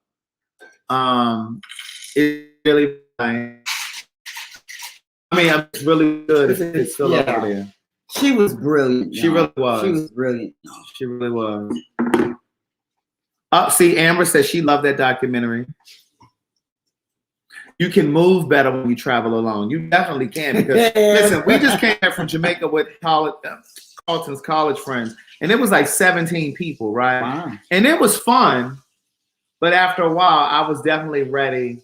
It's really. It's really good if it's still over there. She was brilliant. She really was. She was brilliant. She really was. See, Amber says she loved that documentary. You can move better when you travel alone. You definitely can because listen, we just came back from Jamaica with Carlton's college friends, and it was like 17 people, right? Wow. And it was fun, but after a while, I was definitely ready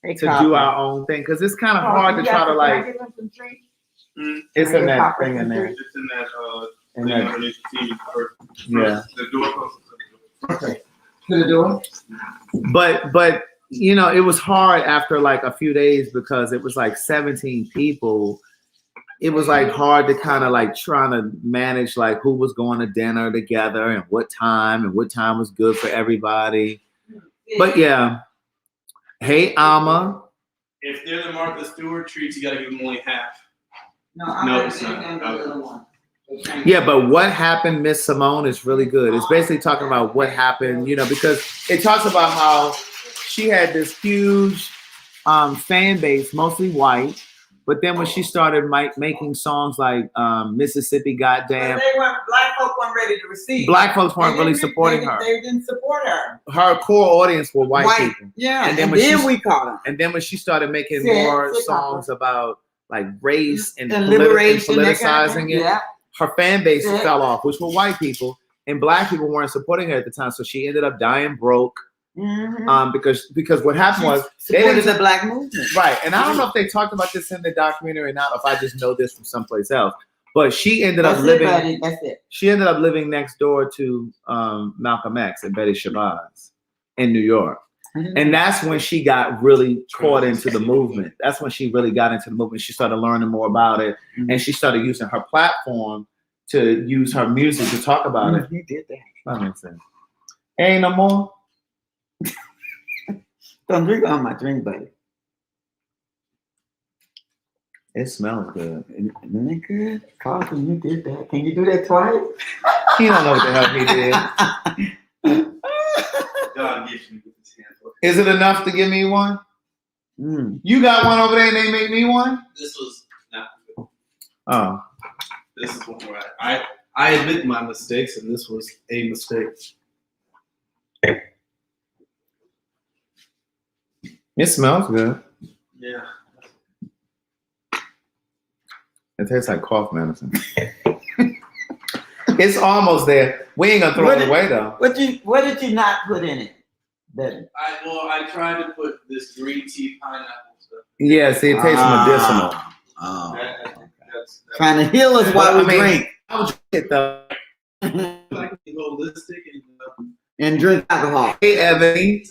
to do our own thing because it's kind of hard to try to like. It's in that thing in there. It's in that In that- underneath the TV. Yeah. The door closes. Okay. To the door. But you know, it was hard after like a few days because it was like 17 people. It was like hard to kind of like trying to manage like who was going to dinner together and what time was good for everybody. But yeah. Hey, Alma. If they're the Martha Stewart treats, you gotta give them only half. No, it's not. Yeah, but What Happened, Miss Simone is really good. It's basically talking about what happened, you know, because it talks about how she had this huge fan base, mostly white, But then when she started making songs like Mississippi Goddamn, black folks weren't ready to receive. Black folks weren't really supporting her. They didn't support her. Her core audience were white people. Yeah, and then we caught her. And then when she started making more songs about like race and liberation, politicizing it, her fan base fell off, which were white people, and black people weren't supporting her at the time. So she ended up dying broke. Because what happened was they supported the black movement, right? And I don't know if they talked about this in the documentary or not, or if I just know this from someplace else. But she ended up living. That's it. She ended up living next door to Malcolm X and Betty Shabazz in New York, and that's when she got really caught into the movement. That's when she really got into the movement. She started learning more about it, and she started using her platform to use her music to talk about it. You did that. That makes sense. Ain't no more. Don't drink on my drink, buddy. It smells good. Isn't it good? Carlton, you did that. Can you do that twice? He don't know what the hell he did. God gives me his hands. Is it enough to give me one? You got one over there and they make me one? This was not good. Oh. This is one where I admit my mistakes, and this was a mistake. It smells good. Yeah. It tastes like cough medicine. It's almost there. We ain't gonna throw it away though. What did you not put in it? I tried to put this green tea pineapple stuff. Yeah, see, it tastes medicinal. That's trying to heal us while we drink. I would drink it though. Like holistic and drink alcohol. Hey, Ebony.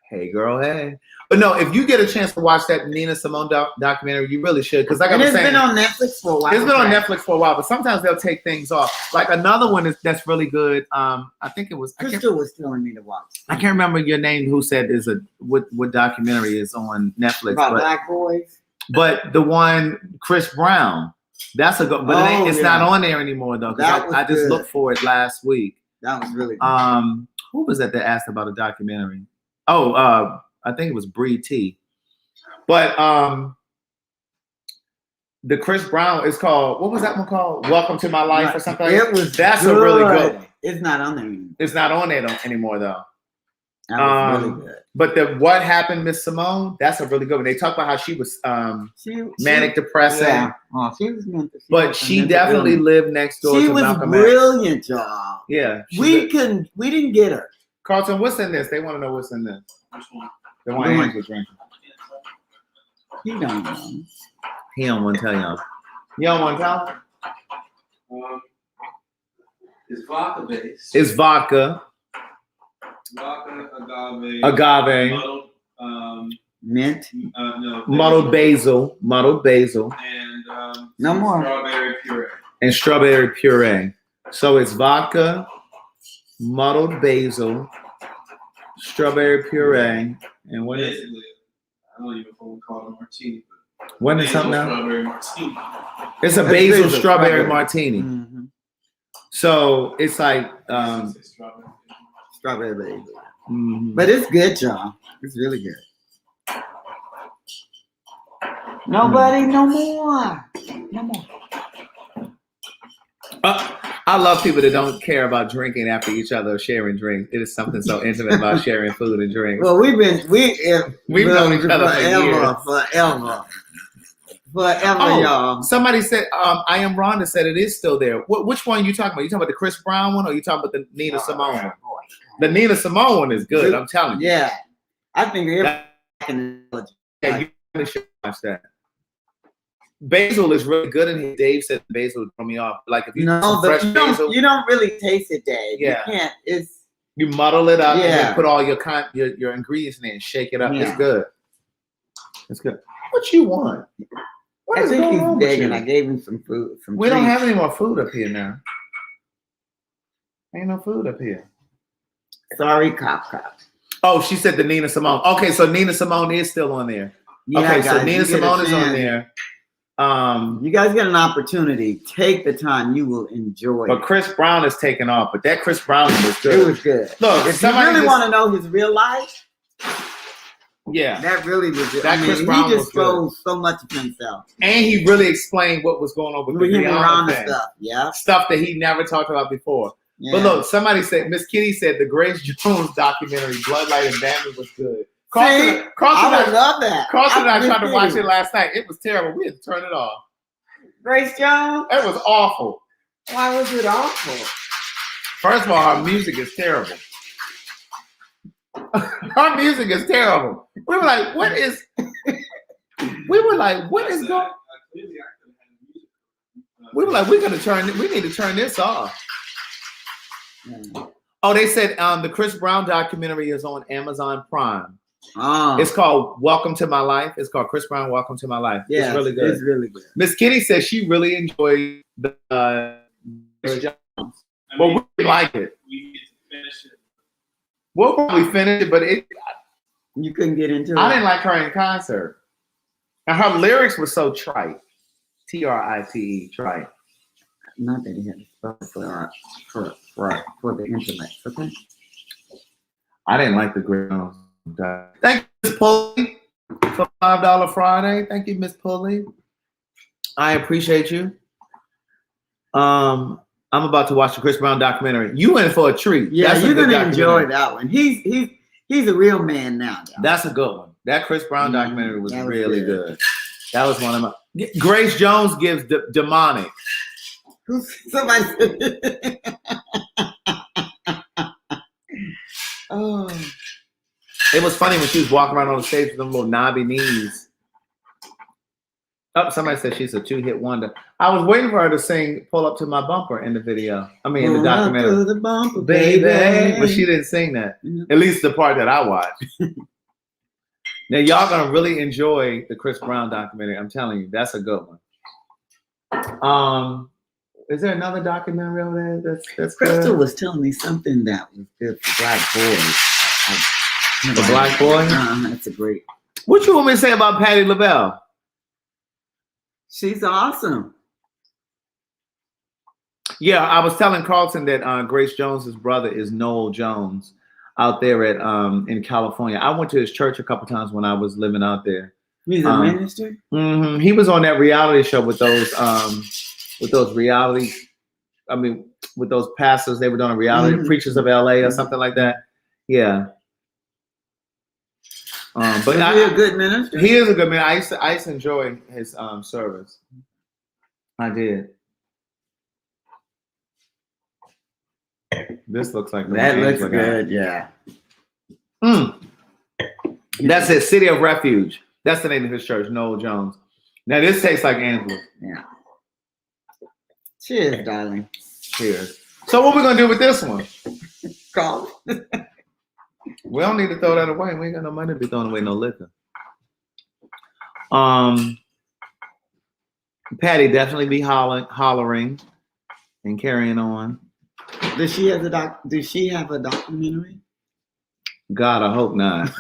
Hey, girl. Hey. But no, if you get a chance to watch that Nina Simone documentary, you really should. Because like I was saying, it's been on Netflix for a while. It's been on Netflix for a while, but sometimes they'll take things off. Like another one that's really good. I think it was Crystal was telling me to watch. I can't remember your name. Who said what documentary is on Netflix about black boys? But the one Chris Brown, that's a good. But it's not on there anymore though. Because I just looked for it last week. That was really good. Who was that asked about a documentary? Oh, I think it was Bree T. But the Chris Brown is called, what was that one called? Welcome to My Life or something? That's good. A really good one. It's not on there anymore. It's not on there anymore though. That was really good. But What Happened, Miss Simone, that's a really good one. They talk about how she was manic depressive. Yeah. Oh, she was mental. But she definitely lived next door to Malcolm X. She was brilliant, y'all. Yeah. We didn't get her. Carlton, what's in this? They want to know what's in this. Which one? The one he was drinking. He don't know. He don't want to tell y'all. You don't want to tell? It's vodka based. It's vodka. Vodka, agave. Muddled, mint. No. Muddled basil. And no more. Strawberry puree. And strawberry puree. So it's vodka, muddled basil, strawberry puree, and what is it? I don't even know what we call it a martini. What is something now? Strawberry martini. It's a basil strawberry martini. Mm-hmm. So it's like strawberry basil. Mm-hmm. But it's good, y'all. It's really good. Nobody, no more. No more. I love people that don't care about drinking after each other or sharing drinks. It is something so intimate about sharing food and drinks. Well, we've known each other forever, y'all. Somebody said, I Am Rhonda said it is still there. Which one are you talking about? You talking about the Chris Brown one or you talking about the Nina Simone one? The Nina Simone one is good, I'm telling you. Yeah. I think everybody can. Yeah, you really should watch that. Basil is really good in here. Dave said basil would throw me off. Like if you basil, you don't really taste it, Dave. Yeah. You can't. You muddle it up and then put all your ingredients in there and shake it up. Yeah. It's good. It's good. What you want? I think he's begging. I gave him some food. We don't have any more food up here now. Ain't no food up here. Sorry, cop. Oh, she said the Nina Simone. Okay, so Nina Simone is still on there. Yeah, okay, guys, so Nina Simone is on there. You guys get an opportunity. Take the time. You will enjoy. But Chris Brown is taking off. But that Chris Brown was good. It was good. Look, if you really want to know his real life, Yeah. That really was it. That I mean, Chris Brown he was just good. stole so much of himself. And he really explained what was going on with With the him around Rihanna the thing. stuff. Yeah. Stuff that he never talked about before. Yeah. But look, somebody said, Miss Kitty said the Grace Jones documentary, Bloodlight and Bandit, was good. I would love that. Carlton and I Miss tried to watch Kitty. it last night. It was terrible. We had to turn it off. Grace Jones? It was awful. Why was it awful? First of all, her music is terrible. Her music is terrible. We were like, what is going? We were like, we need to turn this off. Oh, they said the Chris Brown documentary is on Amazon Prime. Oh. It's called Welcome to My Life. It's called Chris Brown, Welcome to My Life. Yeah, it's really good. It's really good. Miss Kitty said she really enjoyed the but we didn't like it. We need to finish it. We'll probably finish it, but You couldn't get into it. I didn't like her in concert. And her lyrics were so trite. Trite, trite. Not that he had to spell for the intellect, okay? I didn't like the ground. Thank you, Miss Pulley, for $5 Friday. Thank you, Miss Pulley. I appreciate you. I'm about to watch the Chris Brown documentary. You in for a treat. Yeah, That's you're a good gonna enjoy documentary. that one. He's a real man now. Y'all. That's a good one. That Chris Brown documentary was that was really good. good. That was one of my. Grace Jones gives demonic. Somebody said, oh, It was funny when she was walking around on the stage with them little knobby knees. Oh, somebody said she's a 2-hit wonder. I was waiting for her to sing "Pull Up to My Bumper" in the video. I mean, in the pull up documentary. to the bumper, Baby, but she didn't sing that. At least the part that I watched. Now y'all gonna really enjoy the Chris Brown documentary. I'm telling you, that's a good one. Is there another documentary over there that's Crystal good? was telling me something that was good for black boys. The Black Boy? That's a great. What you want me to say about Patti LaBelle? She's awesome. Yeah, I was telling Carlton that Grace Jones's brother is Noel Jones out there at in California. I went to his church a couple times when I was living out there. He's a minister. Mm-hmm. He was on that reality show with those reality. I mean, with those pastors, they were doing a reality preachers of LA or something like that. Yeah. But Is he a good minister? He is a good man. I used to enjoy his service. I did. This looks like That looks good. Yeah. That's it. City of Refuge. That's the name of his church, Noel Jones. Now this tastes like Angela. Yeah. Cheers, darling. Cheers. So what we gonna do with this one? Call. We don't need to throw that away. We ain't got no money to be throwing away no liquor. Patty definitely be hollering and carrying on. Does she have a documentary? God, I hope not.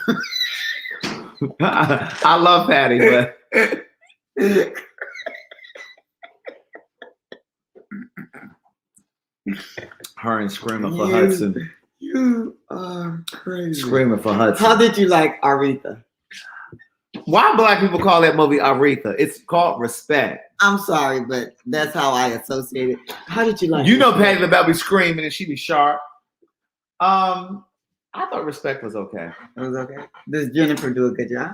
I love Patty, but her and Screaming for Hudson. You are crazy. Screaming for Hudson. How did you like Aretha? Why black people call that movie Aretha? It's called Respect. I'm sorry, but that's how I associate it. How did you like? You know, Respect? Patty LaBelle be screaming and she be sharp. I thought Respect was okay. It was okay. Does Jennifer do a good job?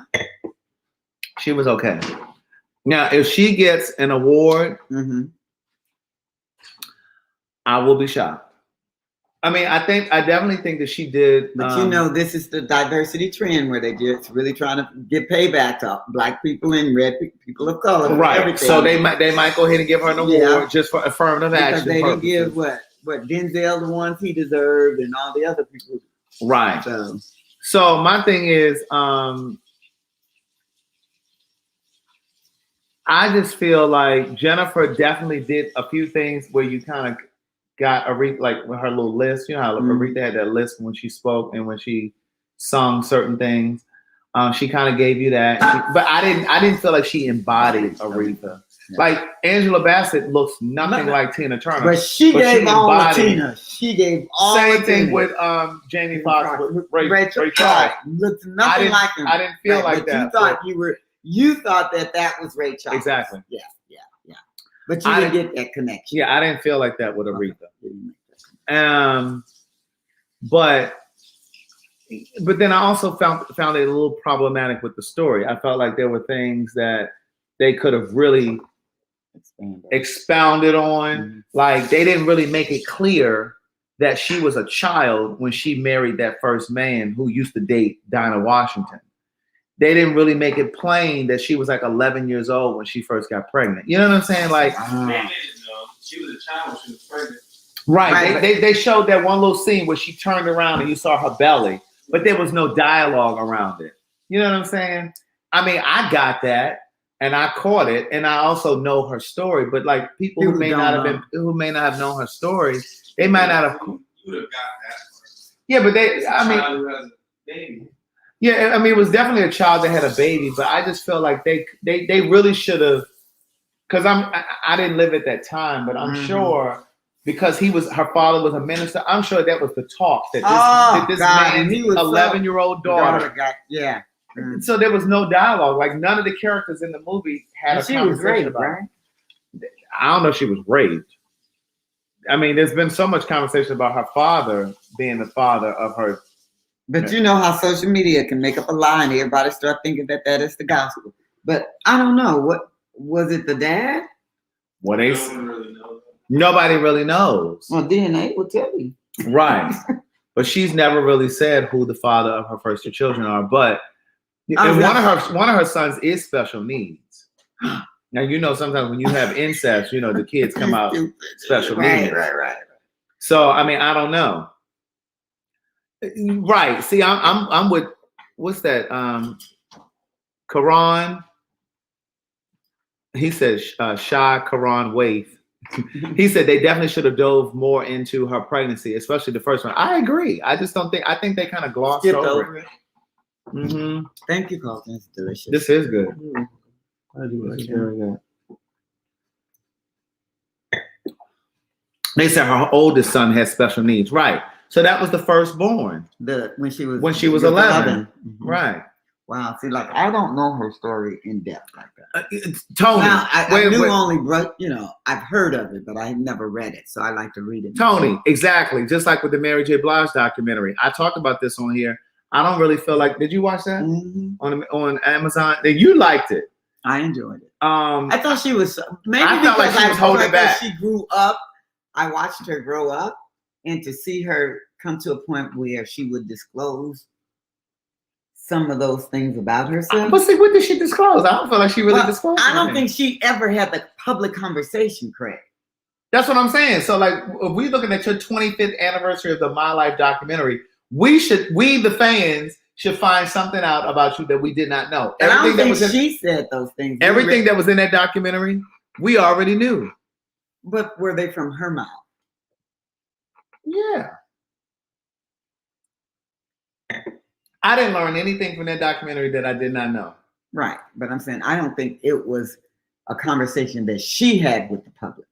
She was okay. Now, if she gets an award, I will be shocked. I mean, I definitely think that she did. But you know, this is the diversity trend where they just really trying to get payback to black people and red people of color. Right. Everything. So they might go ahead and give her an award just for affirmative because action. they didn't purposes. give what Denzel the ones he deserved and all the other people. Right. So my thing is, I just feel like Jennifer definitely did a few things where you kind of got Aretha, like with her little list. You know how Aretha had that list when she spoke and when she sung certain things. She kind of gave you that, but I didn't feel like she embodied Aretha. Like Angela Bassett looks nothing like Tina Turner. But she gave all of embodied- Tina. She gave all Same of thing Tina. with Jamie Foxx with Ray Rachel Charles. looks nothing like him. I didn't feel like but that. You thought that was Ray Charles. Exactly. Yeah. But you didn't get that connection. Yeah, I didn't feel like that with Aretha. But then I also found it a little problematic with the story. I felt like there were things that they could have really expounded on. Mm-hmm. Like they didn't really make it clear that she was a child when she married that first man who used to date Dinah Washington. They didn't really make it plain that she was like 11 years old when she first got pregnant. You know what I'm saying? Like, she was a child when she was pregnant. Right. They showed that one little scene where she turned around and you saw her belly, but there was no dialogue around it. You know what I'm saying? I mean, I got that and I caught it, and I also know her story. But like people who may not have known her story, they might not have. You would have got that. Yeah, but yeah, I mean, it was definitely a child that had a baby, but I just feel like they really should have, because I didn't live at that time, but I'm sure because her father was a minister, I'm sure that was the talk that this man's 11-year-old daughter got. Yeah. So there was no dialogue. Like none of the characters in the movie had a conversation about right? I don't know if she was raped. I mean, there's been so much conversation about her father being the father of her. But you know how social media can make up a lie and everybody start thinking that is the gospel. But I don't know. What was it, the dad? Nobody really knows. Well, DNA will tell you. Right. But she's never really said who the father of her first two children are. But one of her sons is special needs. Now, you know, sometimes when you have incest, you know, the kids come out special needs. Right. So, I mean, I don't know. Right. See, I'm with, what's that? Karan. He says Shah Karan Waith. He said they definitely should have dove more into her pregnancy, especially the first one. I agree. I think they kind of glossed over it. Mm-hmm. Thank you, Colton. It's delicious. This is good. I do like very good. They said her oldest son has special needs. Right. So that was the firstborn. When she was 11. Mm-hmm. Right. Wow. See, like I don't know her story in depth like that. Tony. Now, I knew only, you know, I've heard of it, but I never read it. So I like to read it. Tony, exactly. Just like with the Mary J. Blige documentary. I talked about this on here. I don't really feel like. Did you watch that on Amazon? You liked it. I enjoyed it. I thought she was maybe I felt like she was holding back. She grew up. I watched her grow up, and to see her come to a point where she would disclose some of those things about herself. But see, what did she disclose? I don't feel like she really disclosed. I don't think she ever had the public conversation, Craig. That's what I'm saying. So, like, if we're looking at your 25th anniversary of the My Life documentary, we, the fans, should find something out about you that we did not know. And I don't think she said those things. Everything that was in that documentary, we already knew. But were they from her mouth? Yeah. I didn't learn anything from that documentary that I did not know. Right. But I'm saying I don't think it was a conversation that she had with the public.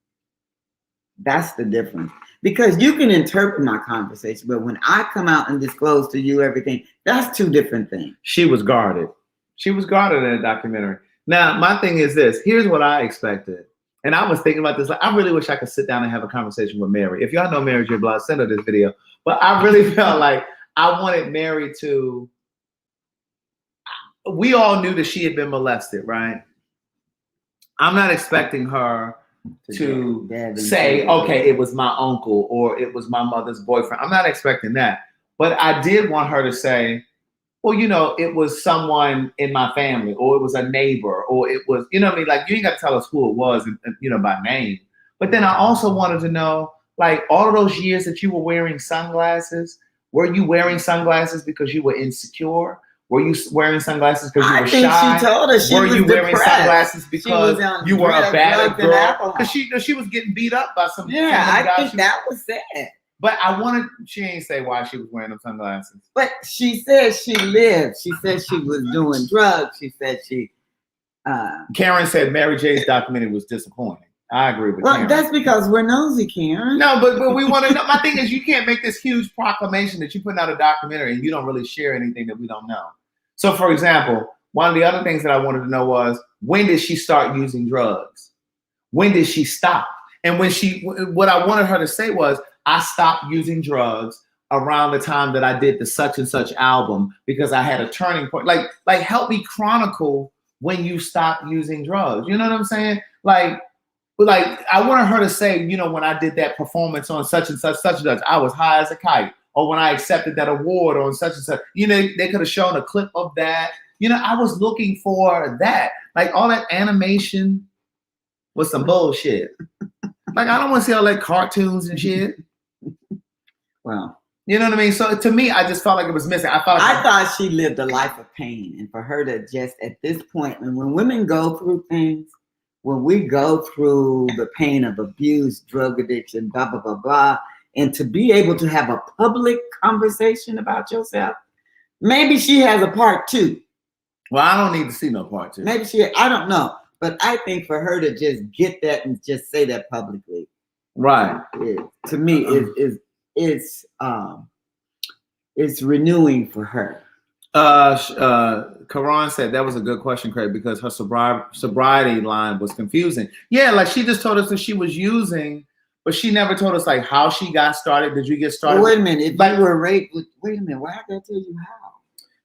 That's the difference. Because you can interpret my conversation, but when I come out and disclose to you everything, that's two different things. She was guarded. She was guarded in that documentary. Now, my thing is this. Here's what I expected. And I was thinking about this. Like, I really wish I could sit down and have a conversation with Mary. If y'all know Mary J. Blige, send her this video. But I really felt like I wanted Mary to. We all knew that she had been molested, right? I'm not expecting her to say, okay, it was my uncle or it was my mother's boyfriend. I'm not expecting that. But I did want her to say, well, you know, it was someone in my family, or it was a neighbor, or it was, you know what I mean? Like, you ain't got to tell us who it was, you know, by name. But then I also wanted to know, like, all of those years that you were wearing sunglasses, were you wearing sunglasses because you were insecure? Were you wearing sunglasses because you were shy? I think she told us she was you wearing depressed. Sunglasses because you were a bad girl? Because she was getting beat up by some. Yeah, I think that was sad. But she ain't say why she was wearing them sunglasses. But she said she lived. She said she was doing drugs. She said she Karen said Mary J's documentary was disappointing. I agree with Well, Karen. that's because we're nosy, Karen. No, but we want to know. My thing is, you can't make this huge proclamation that you're putting out a documentary and you don't really share anything that we don't know. So, for example, one of the other things that I wanted to know was, when did she start using drugs? When did she stop? And what I wanted her to say was, I stopped using drugs around the time that I did the such and such album because I had a turning point. Like help me chronicle when you stopped using drugs. You know what I'm saying? Like I wanted her to say, when I did that performance on such and such, I was high as a kite. Or when I accepted that award on such and such, they could have shown a clip of that. I was looking for that. Like all that animation was some bullshit. Like I don't want to see all that cartoons and shit. Well, you know what I mean? So to me, I just felt like it was missing. I thought she lived a life of pain. And for her to just at this point, and when women go through things, when we go through the pain of abuse, drug addiction, blah, blah, blah, blah, and to be able to have a public conversation about yourself, maybe she has a part 2. Well, I don't need to see no part 2. Maybe I don't know. But I think for her to just get that and just say that publicly, right? To me, it's renewing for her. Karan said that was a good question, Craig, because her sobriety line was confusing. Yeah, like she just told us that she was using, but she never told us like how she got started. Did you get started? Well, wait a minute. If you were raped, wait a minute. Why did I tell you how?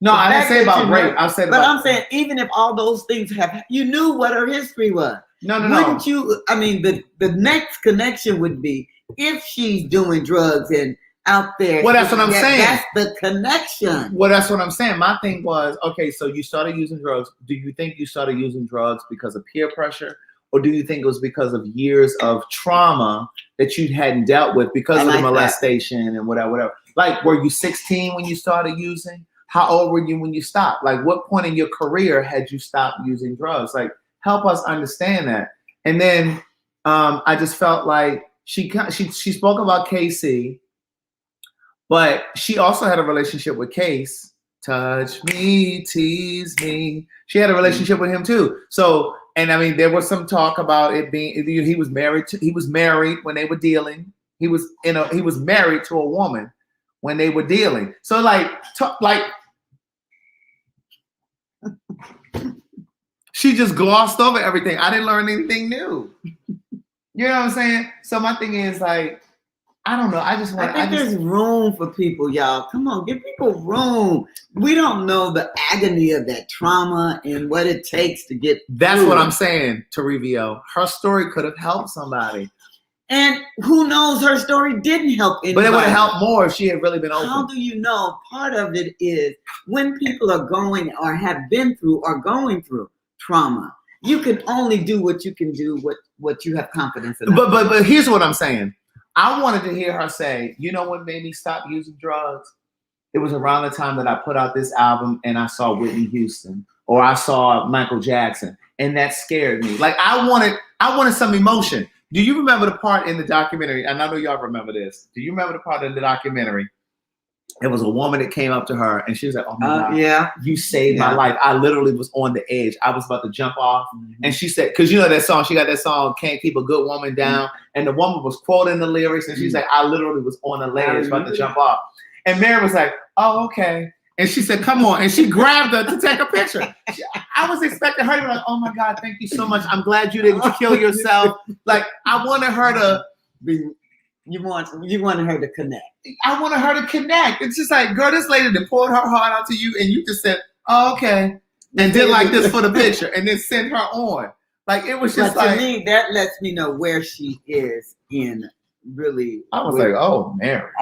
No, I didn't say about rape. I said, but I'm saying even if all those things you knew what her history was. No. Wouldn't you? I mean, the next connection would be if she's doing drugs and out there. Well, that's what I'm saying. That's the connection. Well, that's what I'm saying. My thing was, okay, so you started using drugs. Do you think you started using drugs because of peer pressure? Or do you think it was because of years of trauma that you hadn't dealt with because of the molestation and whatever? Like, were you 16 when you started using? How old were you when you stopped? Like, what point in your career had you stopped using drugs? Like, help us understand that. And then I just felt like she spoke about KC, but she also had a relationship with Case. Touch me, tease me. She had a relationship with him too. So, and I mean, there was some talk about it being he was married when they were dealing. He was married to a woman when they were dealing. So she just glossed over everything. I didn't learn anything new. You know what I'm saying? So my thing is like, I don't know. I think there's room for people, y'all. Come on, give people room. We don't know the agony of that trauma and what it takes to get. That's what I'm saying, Toribio. Her story could have helped somebody. And who knows, her story didn't help anybody. But it would have helped more if she had really been open. How do you know? Part of it is when people are going or have been through or going through trauma, you can only do what you can do, what you have confidence in. But here's what I'm saying. I wanted to hear her say, you know what made me stop using drugs? It was around the time that I put out this album and I saw Whitney Houston or I saw Michael Jackson, and that scared me. Like I wanted some emotion. Do you remember the part in the documentary? And I know y'all remember this. Do you remember the part in the documentary? It was a woman that came up to her and she was like, oh my God, yeah, you saved my life. I literally was on the edge. I was about to jump off. Mm-hmm. And she said, because you know that song, she got that song, Can't Keep a Good Woman Down. Mm-hmm. And the woman was quoting the lyrics and she's like, I literally was on the ledge about to jump off. And Mary was like, oh, okay. And she said, come on. And she grabbed her to take a picture. I was expecting her to be like, oh my God, thank you so much. I'm glad you didn't kill yourself. Like I wanted her to be. You wanted her to connect. I wanted her to connect. It's just like, girl, this lady that poured her heart out to you and you just said, oh, okay. And did like this for the picture and then sent her on. Like, it was just to me, that lets me know where she is in really. I was like, oh, Mary.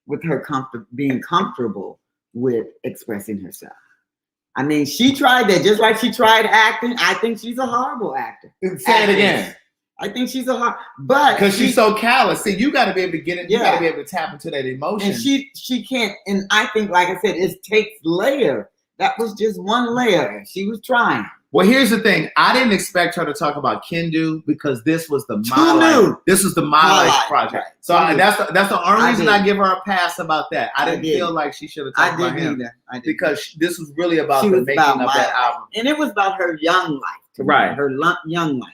With her being comfortable with expressing herself. I mean, she tried that just like she tried acting. I think she's a horrible actor. Say it again. I think she's but because she's so callous. See, you got to be able to get it. You got to be able to tap into that emotion. And she can't. And I think, like I said, it takes layer. That was just one layer. She was trying. Well, here's the thing. I didn't expect her to talk about Kendu because this was the My Life. This was the My Life project. Right. So that's the only reason I give her a pass about that. I didn't feel like she should have talked about him because this was really about the making of that album, and it was about her young life, right? Her young life.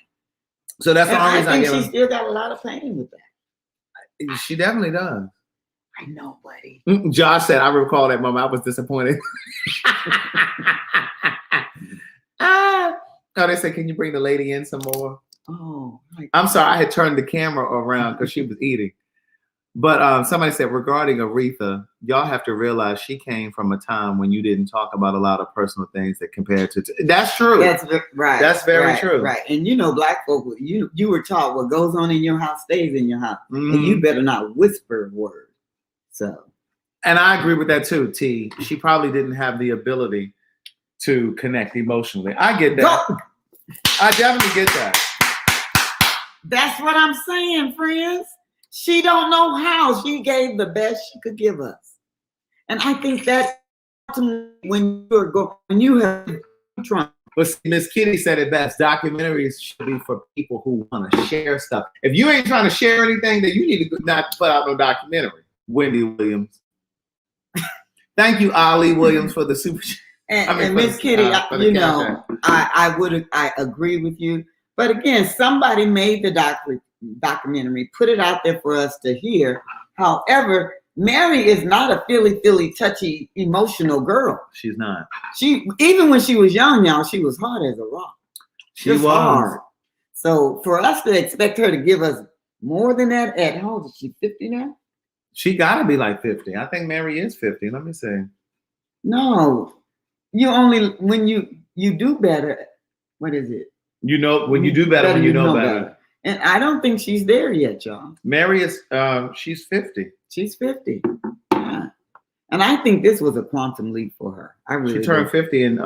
So that's the only reason I think give her. She still got a lot of pain with that. She definitely does. I know, buddy. Josh said, "I recall that moment. I was disappointed." Oh, they said, "Can you bring the lady in some more?" Oh, I'm sorry, I had turned the camera around because she was eating. But somebody said, regarding Aretha, y'all have to realize she came from a time when you didn't talk about a lot of personal things that compared to. That's true. That's right. That's very true. Right. And you know, black folk, you were taught what goes on in your house stays in your house, and you better not whisper words. So, and I agree with that too. T. She probably didn't have the ability to connect emotionally. I get that. I definitely get that. That's what I'm saying, friends. She don't know how. She gave the best she could give us. And I think that when you have Trump. But Miss Kitty said it best. Documentaries should be for people who want to share stuff. If you ain't trying to share anything, then you need to not put out no documentary. Wendy Williams. Thank you, Ali Williams, for the super chat. And Miss Kitty, I agree with you. But again, somebody made the documentary, put it out there for us to hear. However, Mary is not a feely, touchy, emotional girl. She's not. She even when she was young, y'all, she was hard as a rock. She was hard. So for us to expect her to give us more than that, at how old is she? 50 now? She got to be like 50. I think Mary is 50. Let me see. No, you only when you do better. What is it? You know when you do better when you know better. And I don't think she's there yet, y'all. Mary is she's 50. She's 50. Yeah. And I think this was a quantum leap for her. I really She turned 50 in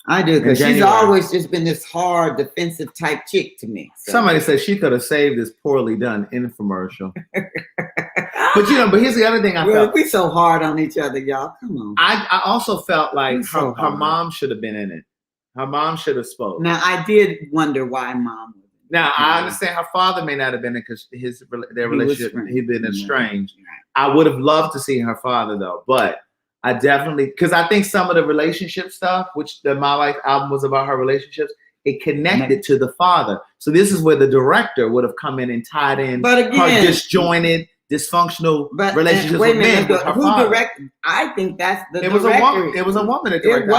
I do, because she's always just been this hard defensive type chick to me. So. Somebody said she could have saved this poorly done infomercial. But here's the other thing I felt. We so hard on each other, y'all. Come on. I also felt like her mom should have been in it. Her mom should have spoke. Now I did wonder why mom. Now I understand her father may not have been in because their relationship he'd been estranged. Right. I would have loved to see her father though, but I definitely because I think some of the relationship stuff, which the My Life album was about her relationships, it connected to the father. So this is where the director would have come in and tied in her disjointed, dysfunctional relationships with men. Who directed? I think that's the director. It was a woman that directed.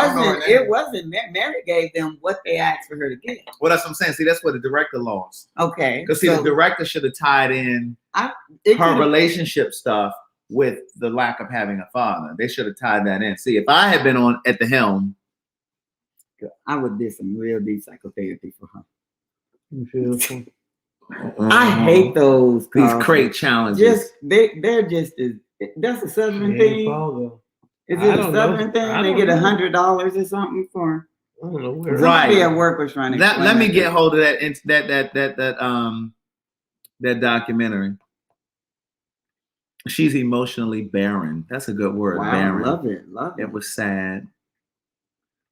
It wasn't. Mary gave them what they asked for her to get. Well, that's what I'm saying. See, that's where the director lost. Okay. Because the director should have tied in her relationship stuff with the lack of having a father. They should have tied that in. See, if I had been at the helm, I would do some real deep psychotherapy for her. I hate these crate challenges. They're just that's a Southern thing. Is it a Southern thing? They get $100 or something for. I don't know where. Right. Somebody at work was trying to. Let me get hold of that documentary. She's emotionally barren. That's a good word. Wow, barren. Love it. It was sad.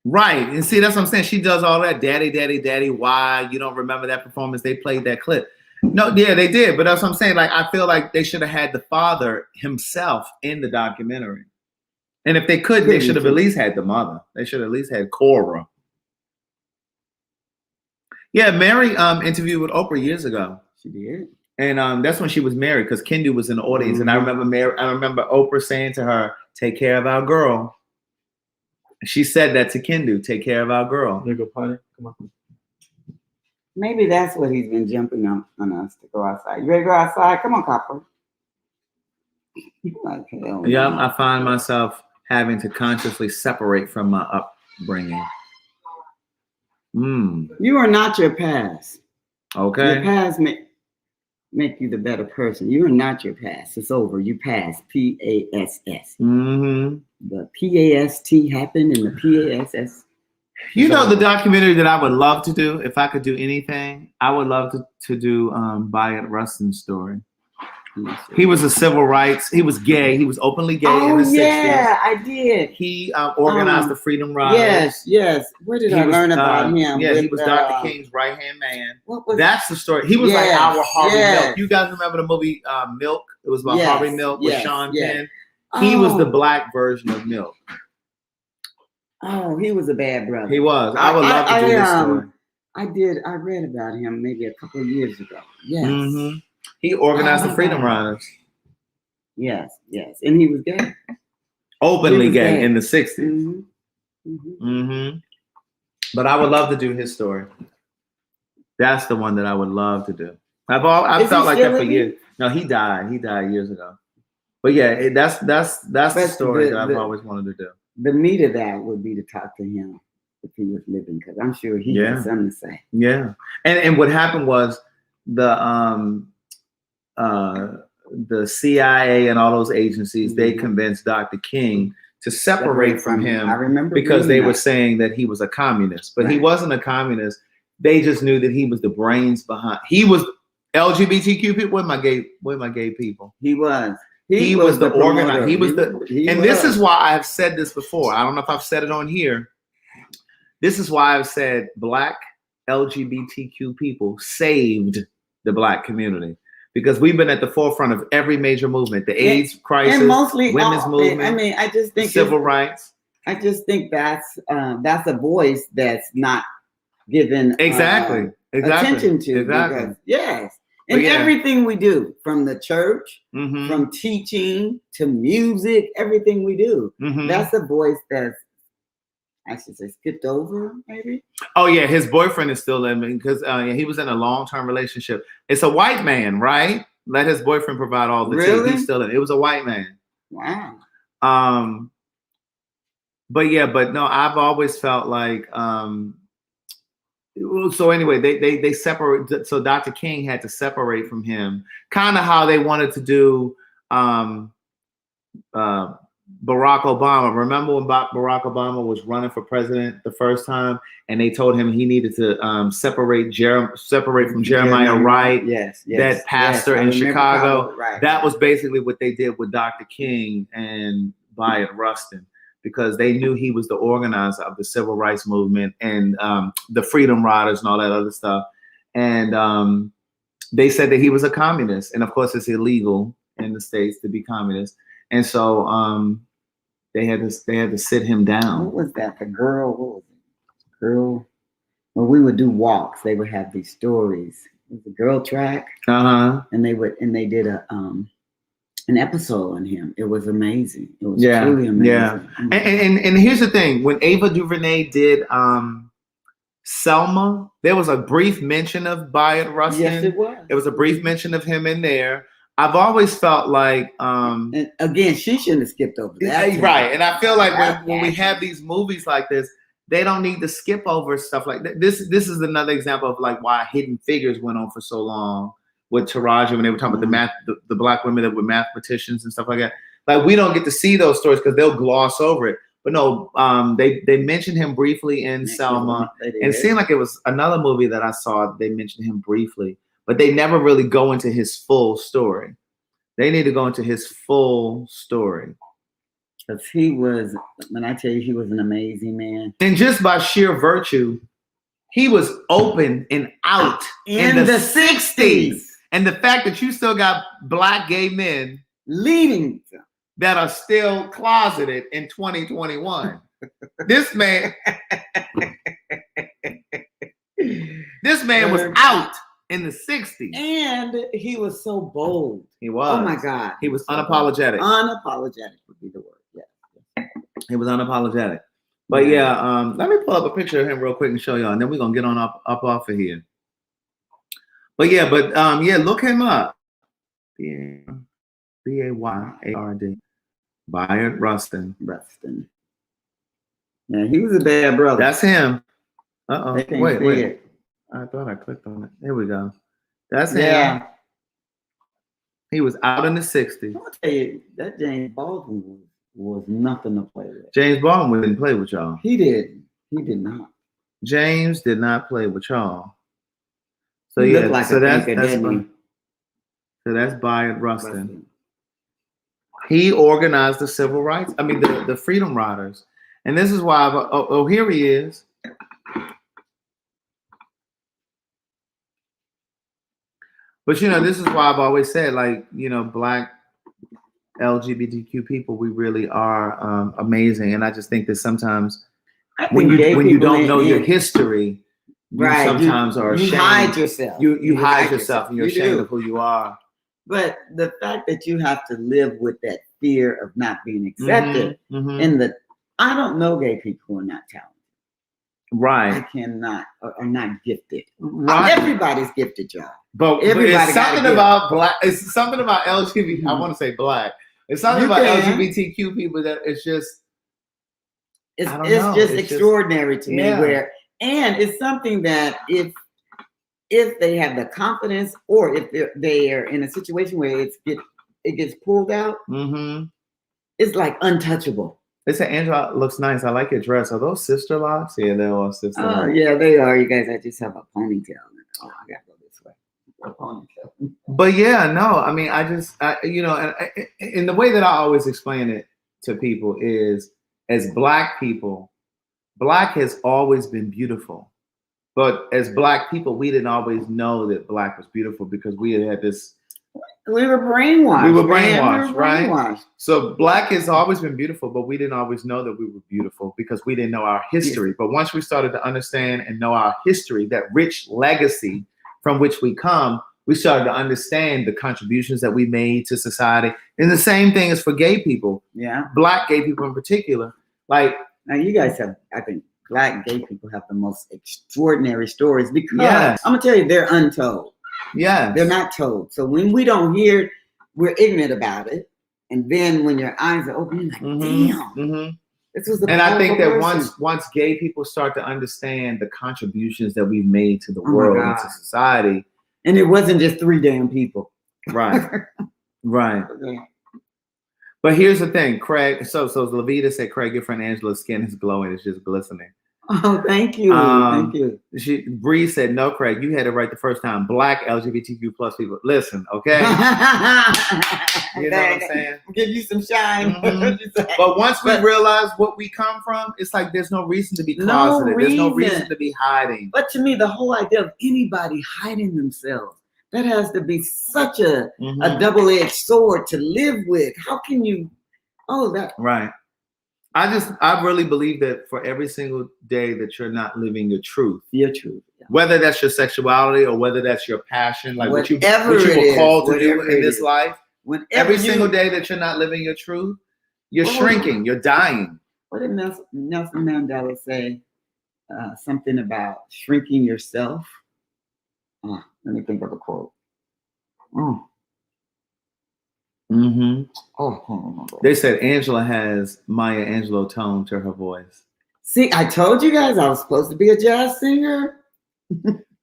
Right. And see, that's what I'm saying. She does all that. Daddy. Why? You don't remember that performance? They played that clip. No, yeah, they did. But that's what I'm saying. Like, I feel like they should have had the father himself in the documentary. And if they could, they should have at least had the mother. They should have at least had Cora. Yeah, Mary interviewed with Oprah years ago. She did. And that's when she was married because Kendu was in the audience. And I remember Oprah saying to her, "Take care of our girl." She said that to Kendu, "Take care of our girl." You go potty. Come on. Maybe that's what he's been jumping on us to go outside. You ready to go outside? Come on, Copper. Like, yeah, I find myself having to consciously separate from my upbringing. You are not your past. Okay. Your past make you the better person. You are not your past. It's over. You passed. PASS. The PAST happened and the PASS. You know the documentary that I would love to do if I could do anything. I would love to do Bayard Rustin's story. He was a civil rights. He was gay. He was openly gay in the 60s. Yeah, I did. He organized the Freedom Riders. Yes, yes. Where did I learn about him? Yeah, he was Dr. King's right-hand man. That's the story. He was like our Harvey Milk. You guys remember the movie Milk? It was about Harvey Milk with Sean Penn. He was the black version of Milk. Oh, he was a bad brother. He was. I would love to do this story. I read about him maybe a couple of years ago. Yes. Mm-hmm. He organized the Freedom Riders. Yes, yes. And he was gay. Openly gay in the 60s. Mm-hmm. Mm-hmm. Mm-hmm. But I would love to do his story. That's the one that I would love to do. I've felt like that for years. No, he died. He died years ago. But yeah, that's the story that I've always wanted to do. The meat of that would be to talk to him if he was living, because I'm sure he had something to say. Yeah. And what happened was the CIA and all those agencies, they convinced Dr. King to separate from him. I remember because they were saying that he was a communist, but he wasn't a communist. They just knew that he was the brains behind. He was LGBTQ people. Where my gay people? He was. He was the organizer. This is why I've said this before. I don't know if I've said it on here. This is why I've said black LGBTQ people saved the black community, because we've been at the forefront of every major movement, the AIDS crisis, and mostly women's movement. I mean, I just think civil rights. I just think that's a voice that's not given attention to. Exactly. Yes. And everything we do, from the church, mm-hmm. from teaching to music, everything we do, mm-hmm. that's a voice that's, I should say, skipped over, maybe. Oh yeah, his boyfriend is still living because he was in a long-term relationship. It's a white man, right? Let his boyfriend provide all the tea. He's still in. It was a white man. Wow. But no, I've always felt like. So anyway, they separate. So Dr. King had to separate from him, kind of how they wanted to do Barack Obama. Remember when Barack Obama was running for president the first time, and they told him he needed to separate from Jeremiah Wright, that pastor in Chicago. That was basically what they did with Dr. King and Bayard Rustin, because they knew he was the organizer of the civil rights movement and the Freedom Riders and all that other stuff. And they said that he was a communist. And of course, it's illegal in the States to be communist. And so they had to sit him down. What was that? The girl, what was it? Girl, when we would do walks, they would have these stories. It was a girl track. Uh-huh. And they did an episode on him. It was amazing. It was truly amazing. Yeah. And here's the thing. When Ava DuVernay did Selma, there was a brief mention of Bayard Rustin. Yes, it was. There was a brief mention of him in there. I've always felt like and again, she shouldn't have skipped over that. Right. And I feel like when we have these movies like this, they don't need to skip over stuff like that. This is another example of like why Hidden Figures went on for so long with Taraji when they were talking about the black women that were mathematicians and stuff like that. Like, we don't get to see those stories because they'll gloss over it. But no, they mentioned him briefly in Selma. And it seemed like it was another movie that I saw, they mentioned him briefly, but they never really go into his full story. They need to go into his full story. Because he was, when I tell you, he was an amazing man. And just by sheer virtue, he was open and out in the 60s. And the fact that you still got black gay men leading that are still closeted in 2021. This man was out in the 60s. And he was so bold. He was. Oh my God. He was unapologetic. Unapologetic would be the word. Yeah. He was unapologetic. But let me pull up a picture of him real quick and show y'all, and then we're gonna get on up off of here. But look him up. Bayard. Bayard Rustin. Yeah, he was a bad brother. That's him. Wait. I thought I clicked on it. There we go. That's him. Yeah. He was out in the 60s. I'll tell you, that James Baldwin was nothing to play with. James Baldwin didn't play with y'all. He did. He did not. James did not play with y'all. So he yeah, looked like so a that's thinker, funny. So that's Bayard Rustin. He organized the civil rights. I mean, the Freedom Riders. And this is why. Here he is. But this is why I've always said, like, Black LGBTQ people, we really are amazing. And I just think that sometimes when you don't know your history, you sometimes are ashamed. You hide yourself. You hide yourself, and you're ashamed of who you are. But the fact that you have to live with that fear of not being accepted, and I don't know gay people who are not talented. Right. I cannot, are not gifted. Right. Everybody's gifted, y'all. But it's something about Black. It's something about LGBT. I want to say Black. It's something about LGBTQ people that it's just. It's just extraordinary to me. And it's something that if they have the confidence, or if they are in a situation where it gets pulled out, it's like untouchable. They say Angela looks nice. I like your dress. Are those sister locks? Yeah, they're all sister locks. Oh, yeah, they are. You guys, I just have a ponytail. Oh, I gotta go this way. A ponytail. But yeah, no, I mean, and the way that I always explain it to people is, as Black people, Black has always been beautiful. But as Black people, we didn't always know that Black was beautiful because we had this. We were brainwashed. We were brainwashed, right? So Black has always been beautiful, but we didn't always know that we were beautiful because we didn't know our history. Yes. But once we started to understand and know our history, that rich legacy from which we come, we started to understand the contributions that we made to society. And the same thing is for gay people. Yeah. Black gay people in particular. Like, now you guys have, I think, Black gay people have the most extraordinary stories because I'm gonna tell you, they're untold. Yeah, they're not told. So when we don't hear, we're ignorant about it. And then when your eyes are open, you're like, damn. This was the and I think that once gay people start to understand the contributions that we've made to the world and to society, and it wasn't just 3 damn people. Right. Right. Yeah. But here's the thing, Craig. So Levita said, Craig, your friend Angela's skin is glowing. It's just glistening. Oh, thank you. Thank you. Bree said, no, Craig, you had it right the first time. Black LGBTQ plus people. Listen, okay? You know what I'm saying? Give you some shine. But once we realize what we come from, it's like there's no reason to be closeted. There's no reason to be hiding. But to me, the whole idea of anybody hiding themselves, that has to be such a double-edged sword to live with. How can you? Right. I really believe that for every single day that you're not living your truth, yeah. Whether that's your sexuality or whether that's your passion, like what you were called to do in this life, every single day that you're not living your truth, you're shrinking, you're dying. What did Nelson Mandela say? Something about shrinking yourself. Let me think of a quote. They said Angela has Maya Angelou tone to her voice. See, I told you guys I was supposed to be a jazz singer.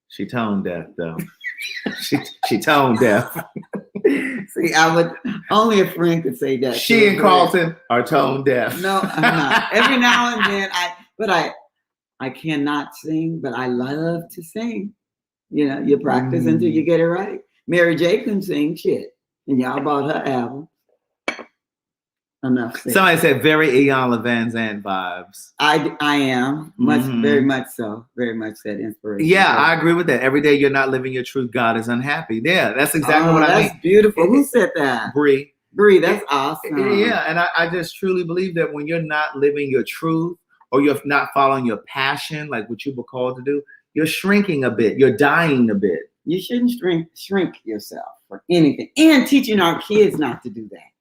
She tone deaf, though. she tone deaf. See, only a friend could say that. She and Carlton are tone deaf. No, I'm not. Every now and then, I cannot sing, but I love to sing. You practice until you get it right. Mary J can sing shit. And y'all bought her album. Enough said. Somebody said very Iyanla Vanzant vibes. I am very much so. Very much that inspiration. Yeah, I agree with that. Every day you're not living your truth, God is unhappy. Yeah, that's exactly what I mean. That's beautiful. Who said that? Bree, that's awesome. Yeah, and I just truly believe that when you're not living your truth or you're not following your passion, like what you were called to do, you're shrinking a bit. You're dying a bit. You shouldn't shrink yourself for anything. And teaching our kids not to do that.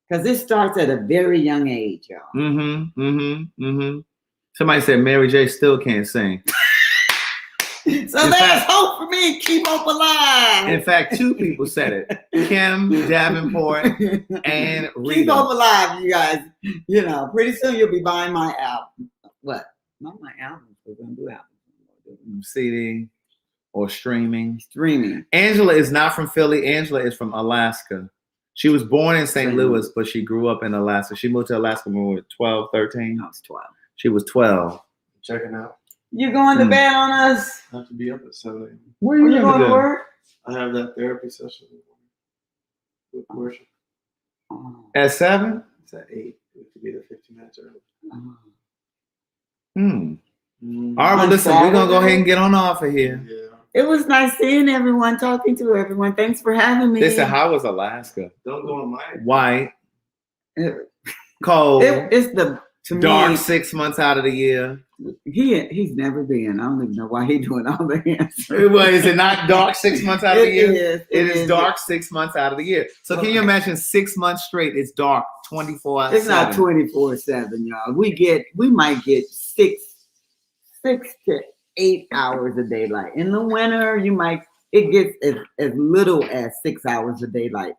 Because this starts at a very young age, y'all. Somebody said Mary J still can't sing. So there's hope for me. Keep hope alive. In fact, 2 people said it. Kim Davenport and Rita. Keep hope alive, you guys. Pretty soon you'll be buying my album. What? Not my album. We're going to do albums. CD. Or streaming. Angela is not from Philly. Angela is from Alaska. She was born in St. Louis, but she grew up in Alaska. She moved to Alaska when we were 12, 13. I was 12. She was 12. Checking out. You going to bed on us? I have to be up at 7 a.m. Where are you going to work? I have that therapy session with worship. At 7? It's at 8. It could be the 15 minutes early. All right, well, listen, we're going to go ahead and get on off of here. Yeah. It was nice seeing everyone, talking to everyone. Thanks for having me. Listen, how was Alaska? Don't go on my. White, It- cold, it's the to dark me. 6 months out of the year. He's never been. I don't even know why he's doing all the answers. Well, is it not dark 6 months out of the year? It It is dark 6 months out of the year. So can you imagine 6 months straight? It's dark 24 hours. It's not 24/7, y'all. We might get 6 to 8 hours of daylight. In the winter, it gets as little as 6 hours of daylight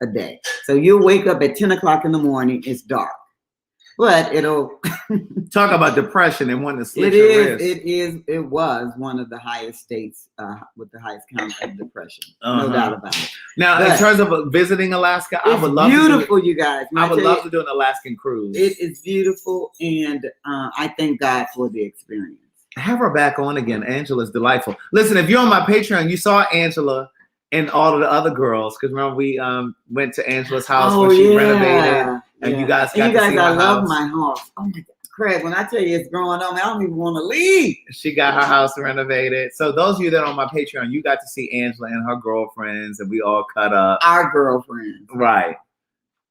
a day. So you'll wake up at 10 o'clock in the morning, it's dark. But it'll Talk about depression and wanting to slit it your is, wrist. it was one of the highest states with the highest count of depression. Uh-huh. No doubt about it. Now, in But terms of visiting Alaska, I It's would love beautiful, you guys. to do, I would love to do an Alaskan cruise. It is beautiful, and I thank God for the experience. Have her back on again. Angela's delightful. Listen, if you're on my Patreon, you saw Angela and all of the other girls, because remember we went to Angela's house when she renovated, and you guys got to see I her love house. my house. Oh my God, Craig, when I tell you it's growing on me, I don't even want to leave. She got her house renovated. So those of you that are on my Patreon, you got to see Angela and her girlfriends, and we all cut up. Our girlfriends. Right.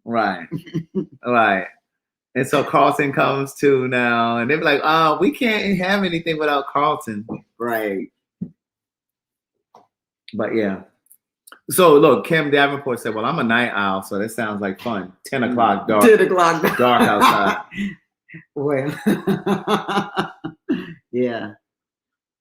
Right. And so Carlton comes too now, and they're like, "Oh, we can't have anything without Carlton." Right. But yeah. So look, Kim Davenport said, "Well, I'm a night owl, so that sounds like fun. 10 o'clock dark, 10 o'clock. dark outside." Well, yeah.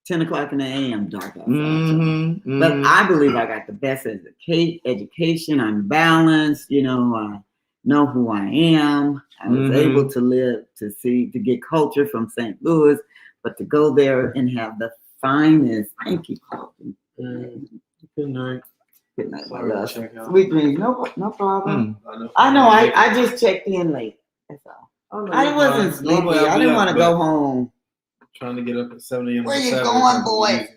10 o'clock in the AM, dark outside. But I believe I got the best education. I'm balanced. You know, I know who I am. I was able to live, to get culture from St. Louis, but to go there and have the finest. Thank you, Carlton. Good night. Good night, my Sorry to love. check out. Sweet dreams. No problem. I know. I just checked in late. That's all. I wasn't sleepy. I didn't want to go home. Trying to get up at 7 a.m. Where on you Saturday going, is boy? easy.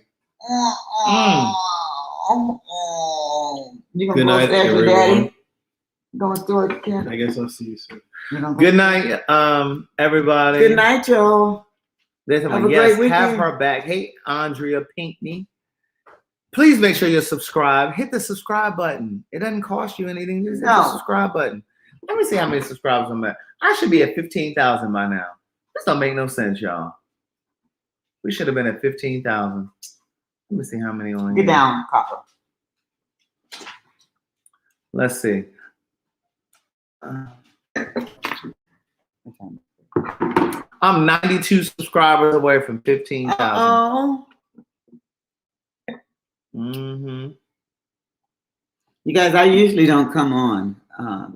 You Good gonna go night, upstairs with everyone. Daddy? Going through it, Ken? I guess I'll see you soon. Good night, everybody. Good night, y'all. Listen, Have a yes, great have weekend. her back. Hey, Andrea Pinkney. Please make sure you're subscribed. Hit the subscribe button. It doesn't cost you anything. Just hit the No. subscribe button. Let me see how many subscribers I'm at. I should be at 15,000 by now. This don't make no sense, y'all. We should have been at 15,000. Let me see how many on Get here. down, Papa. Let's see. I'm 92 subscribers away from 15,000. Oh, Mm-hmm. you guys, I usually don't come on,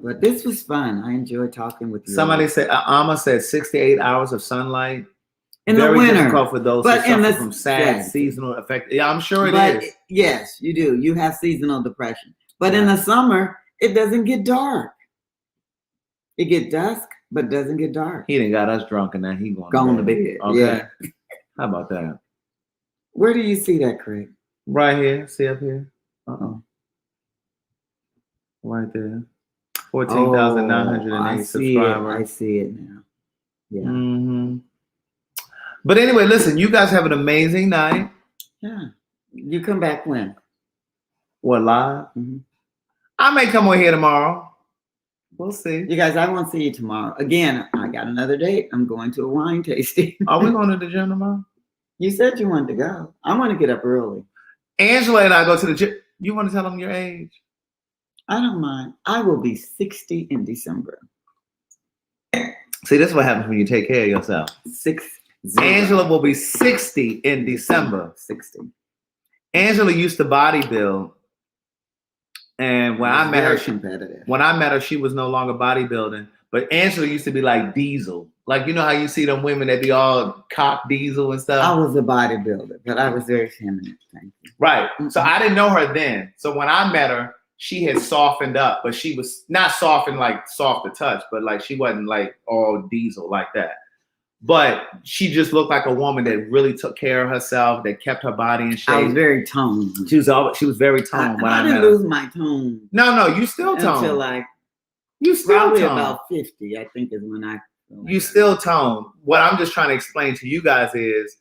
but this was fun. I enjoyed talking with you. Somebody said, Alma said 68 hours of sunlight. in Very the winter, difficult for those but who in suffer the from sad seasonal effect. Yeah, I'm sure it is. Yes, you do. You have seasonal depression, but in the summer, it doesn't get dark. It get dusk, but doesn't get dark. He done got us drunk and now he Gone to bed. Okay. Yeah. How about that? Where do you see that, Craig? Right here. See up here? Right there. 14,908 I see subscribers. I see it now. Yeah. Mm-hmm. But anyway, listen, you guys have an amazing night. Yeah. You come back when? What, live? Mhm. I may come on here tomorrow. We'll see. You guys, I won't see you tomorrow. Again, I got another date. I'm going to a wine tasting. Are we going to the gym tomorrow? You said you wanted to go. I want to get up early. Angela and I go to the gym. You want to tell them your age? I don't mind. I will be 60 in December. See, this is what happens when you take care of yourself. 60. Angela will be 60 in December. 60. Angela used to bodybuild. And when I met her, competitive. she was no longer bodybuilding. But Angela used to be like Diesel. Like, you know how you see them women that be all cock Diesel and stuff? I was a bodybuilder, but I was very feminine. Thank you. Right. So I didn't know her then. So when I met her, she had softened up, but she was not softened like soft to touch, but like she wasn't like all Diesel like that. but she just looked like a woman that really took care of herself, that kept her body in shape. I was very toned. She was very toned when I didn't met her. lose my tone. No, you still toned. Until like You still probably toned. about 50, I think, is when I. You still toned. What I'm just trying to explain to you guys is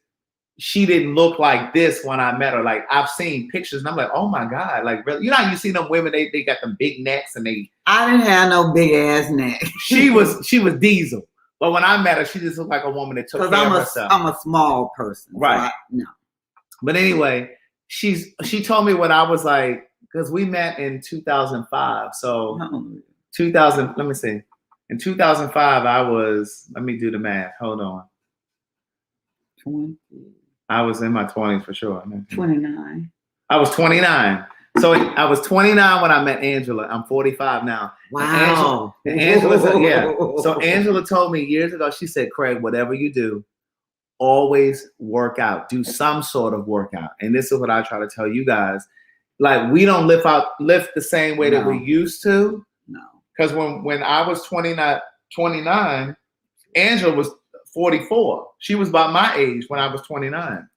she didn't look like this when I met her. Like I've seen pictures and I'm like, oh my God, like really? You know how you see them women, they got them big necks and they. I didn't have no big ass neck. She was diesel. But when I met her, she just looked like a woman that took care of herself. I'm a small person. Right. So no. But anyway, she told me what I was like, because we met in 2005. So 2000, let me see. In 2005, I was, let me do the math. Hold on. 20. I was in my 20s for sure. 29. I was 29. So I was 29 when I met Angela. I'm 45 now. Wow. Angela, So Angela told me years ago, she said, Craig, whatever you do, always work out. Do some sort of workout. And this is what I try to tell you guys. Like, we don't lift the same way that we used to. No. Because when I was 29, Angela was 44. She was about my age when I was 29.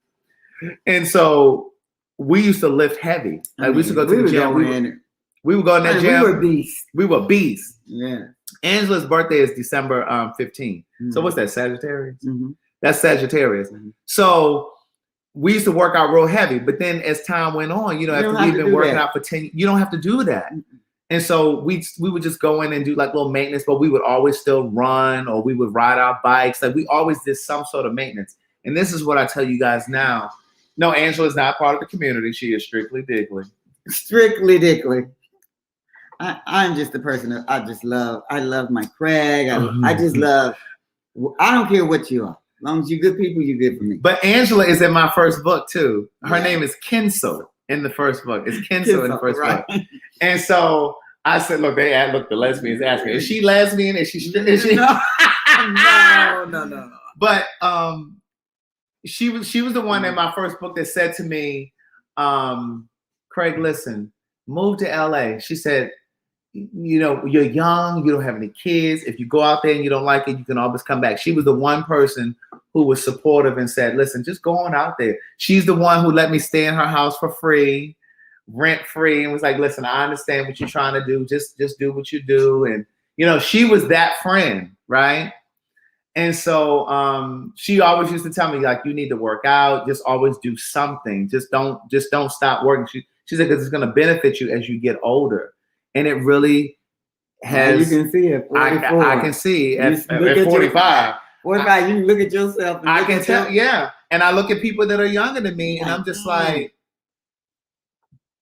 And so we used to lift heavy. Like we used to go to the gym. We would go in that gym. We were beasts. We were beasts. Yeah. Angela's birthday is December 15th. Mm-hmm. So what's that, Sagittarius? Mm-hmm. That's Sagittarius. Mm-hmm. So we used to work out real heavy. But then as time went on, after we've been working out for 10 years, you don't have to do that. Mm-hmm. And so we would just go in and do like little maintenance, but we would always still run or we would ride our bikes. Like we always did some sort of maintenance. And this is what I tell you guys now. No, Angela is not part of the community. She is strictly Dickly. Strictly Dickly. I'm just the person that I just love. I love my Craig. I just love, I don't care what you are. As long as you're good people, you're good for me. But Angela is in my first book too. Her name is Kenso in the first book. It's Kenso in the first book. And so I said, look, the lesbians ask me, is she lesbian? Is she? No. No. But she was the one in my first book that said to me, Craig, listen, move to LA. She said, you're young, you don't have any kids. If you go out there and you don't like it, you can always come back. She was the one person who was supportive and said, listen, just go on out there. She's the one who let me stay in her house for free, rent free, and was like, listen, I understand what you're trying to do. Just do what you do. And, she was that friend, right? And so she always used to tell me, like, you need to work out. Just always do something. Just don't stop working. She said, because it's going to benefit you as you get older. And it really has. You can see it. I can see at 45. 45, you can look at yourself. And I can tell, yeah. And I look at people that are younger than me, and I'm just like,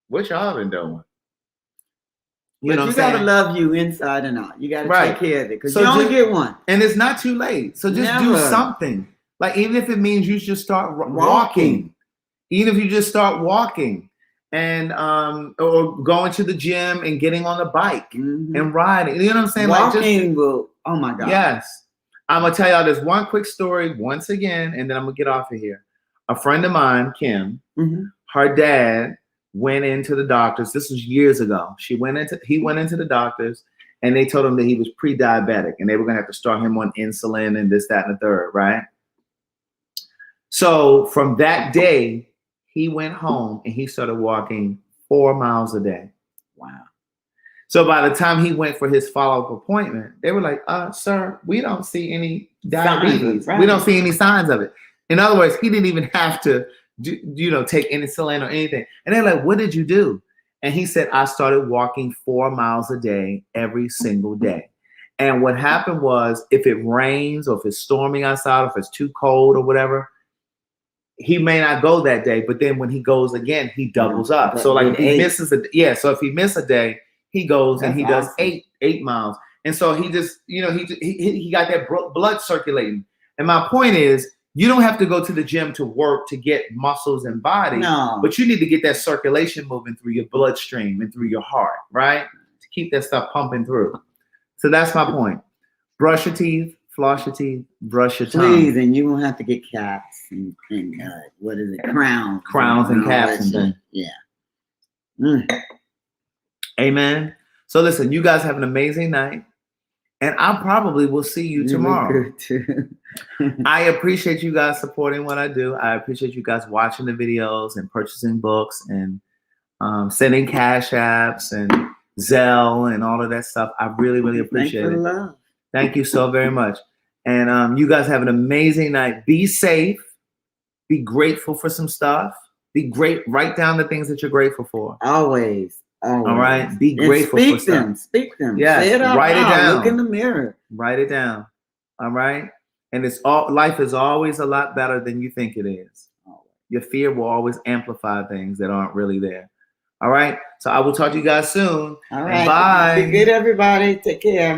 what y'all been doing? You gotta love you inside and out. You gotta take care of it because you only get one. And it's not too late. So just do something. Like even if it means you just start walking. Even if you just start walking and or going to the gym and getting on the bike and riding. You know what I'm saying? Walking will. Oh my God. Yes. I'm gonna tell y'all this one quick story once again, and then I'm gonna get off of here. A friend of mine, Kim, her dad went into the doctors. This was years ago. He went into the doctors and they told him that he was pre-diabetic and they were going to have to start him on insulin and this, that, and the third, right? So from that day, he went home and he started walking 4 miles a day. Wow. So by the time he went for his follow-up appointment, they were like, sir, we don't see any diabetes. We don't see any signs of it. In other words, he didn't even have to take insulin or anything. And they're like, what did you do? And he said, I started walking 4 miles a day every single day. And what happened was, if it rains or if it's storming outside, or if it's too cold or whatever, he may not go that day. But then when he goes again, he doubles up. So like if he misses so if he misses a day, he goes and he does 8 miles. And so he just, he got that blood circulating. And my point is, you don't have to go to the gym to work to get muscles and body, but you need to get that circulation moving through your bloodstream and through your heart, right? To keep that stuff pumping through. So that's my point. Brush your teeth, floss your teeth, brush your tongue. Please, and you won't have to get caps and what is it? Crowns and caps and things. Yeah. Amen. So listen, you guys have an amazing night. And I probably will see you tomorrow. look good too. I appreciate you guys supporting what I do. I appreciate you guys watching the videos and purchasing books and sending cash apps and Zelle and all of that stuff. I really, really appreciate it. Love. Thank you so very much. And you guys have an amazing night. Be safe. Be grateful for some stuff. Be great. Write down the things that you're grateful for. Always. All right. Be And grateful speak for them. stuff. Speak them. Yes, Say it out write it loud. down. Look in the mirror. Write it down. All right. And life is always a lot better than you think it is. Your fear will always amplify things that aren't really there. All right. So I will talk to you guys soon. All right. Bye. Be good, everybody. Take care.